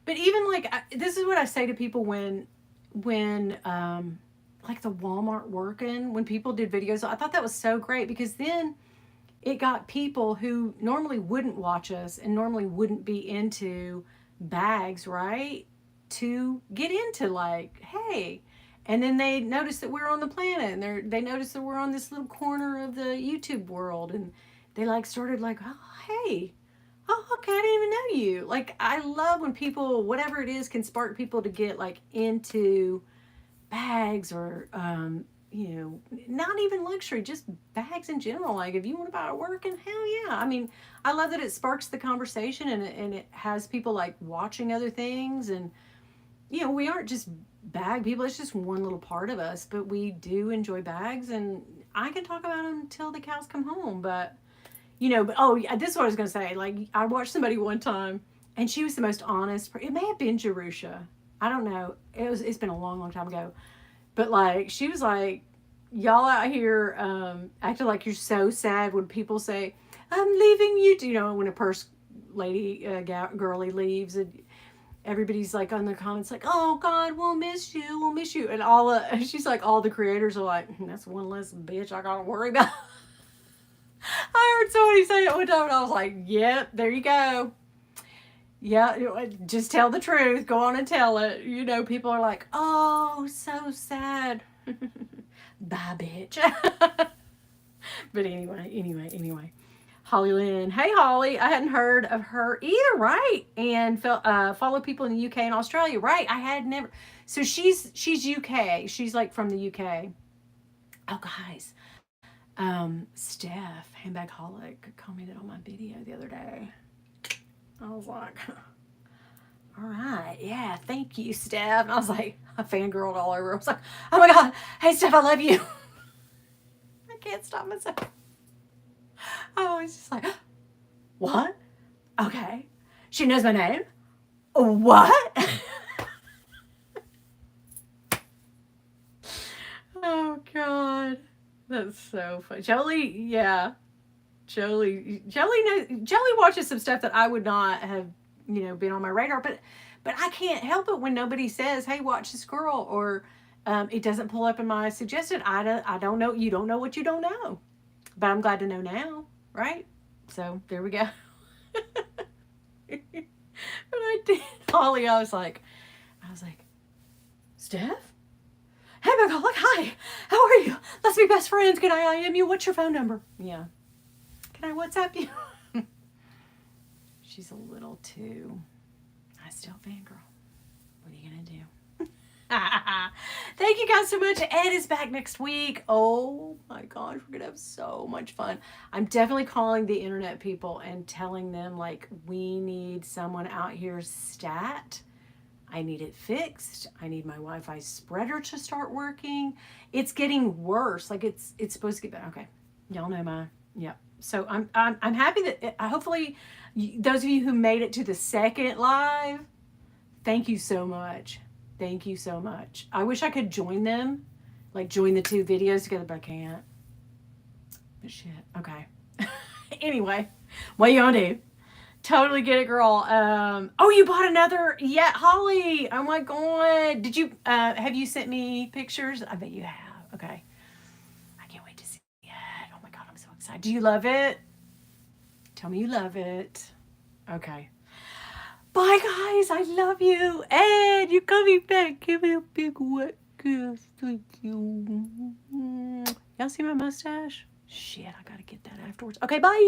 even like this is what I say to people when like the Walmart working, when people did videos, I thought that was so great because then it got people who normally wouldn't watch us and normally wouldn't be into bags, right? To get into like, hey, and then they notice that we're on the planet and they notice that we're on this little corner of the YouTube world and they like started like, oh, hey, oh, okay, I didn't even know you. Like, I love when people, whatever it is, can spark people to get like into bags or, not even luxury, just bags in general. Like if you want to buy a working, hell yeah. I mean, I love that it sparks the conversation and it has people like watching other things. And, we aren't just bag people. It's just one little part of us, but we do enjoy bags, and I can talk about them until the cows come home. But, this is what I was going to say. Like I watched somebody one time and she was the most honest. It may have been Jerusha. I don't know. It's been a long, long time ago. But like she was like, y'all out here acting like you're so sad when people say, I'm leaving you. When a purse lady, girly leaves, and everybody's like on their comments like, oh God, we'll miss you. And she's like, all the creators are like, that's one less bitch I gotta worry about. I heard somebody say it one time and I was like, yep, there you go. Yeah, just tell the truth. Go on and tell it. People are like, oh, so sad. Bye, bitch. But anyway. Holly Lynn. Hey, Holly. I hadn't heard of her either, right? And follow people in the UK and Australia, right? I had never. So she's UK. She's like from the UK. Oh, guys. Steph, Handbagholic, commented on my video the other day. I was like, all right, yeah, thank you, Steph. And I was like, I fangirled all over. I was like, oh my God, hey, Steph, I love you. I can't stop myself. I was just like, what? Okay. She knows my name? What? Oh, God. That's so funny. Jolie watches some stuff that I would not have, been on my radar, but I can't help it when nobody says, hey, watch this girl, or it doesn't pull up in my suggested. I don't know. You don't know what you don't know, but I'm glad to know now. Right. So there we go. But I did, Holly, I was like, Steph? Hey, my God, hi. How are you? Let's be best friends. Can I IM you? What's your phone number? Yeah. Can I WhatsApp you? She's a little too. I still fangirl. What are you going to do? Thank you guys so much. Ed is back next week. Oh my gosh, we're going to have so much fun. I'm definitely calling the internet people and telling them, like, we need someone out here stat. I need it fixed. I need my Wi-Fi spreader to start working. It's getting worse. Like it's supposed to get better. Okay. Y'all know So I'm happy that hopefully those of you who made it to the second live, thank you so much. Thank you so much. I wish I could join them, like join the two videos together, but I can't. But shit. Okay. Anyway, what you gonna do? Totally get it, girl. Oh, you bought another? Yeah, Holly. Oh my God. Did you, have you sent me pictures? I bet you have. Okay. I can't wait to see it. Oh my God, I'm so excited. Do you love it? Tell me you love it. Okay. Bye, guys. I love you. Ed, you're coming back. Give me a big wet kiss. Thank you. Y'all see my mustache? Shit, I gotta get that afterwards. Okay, bye.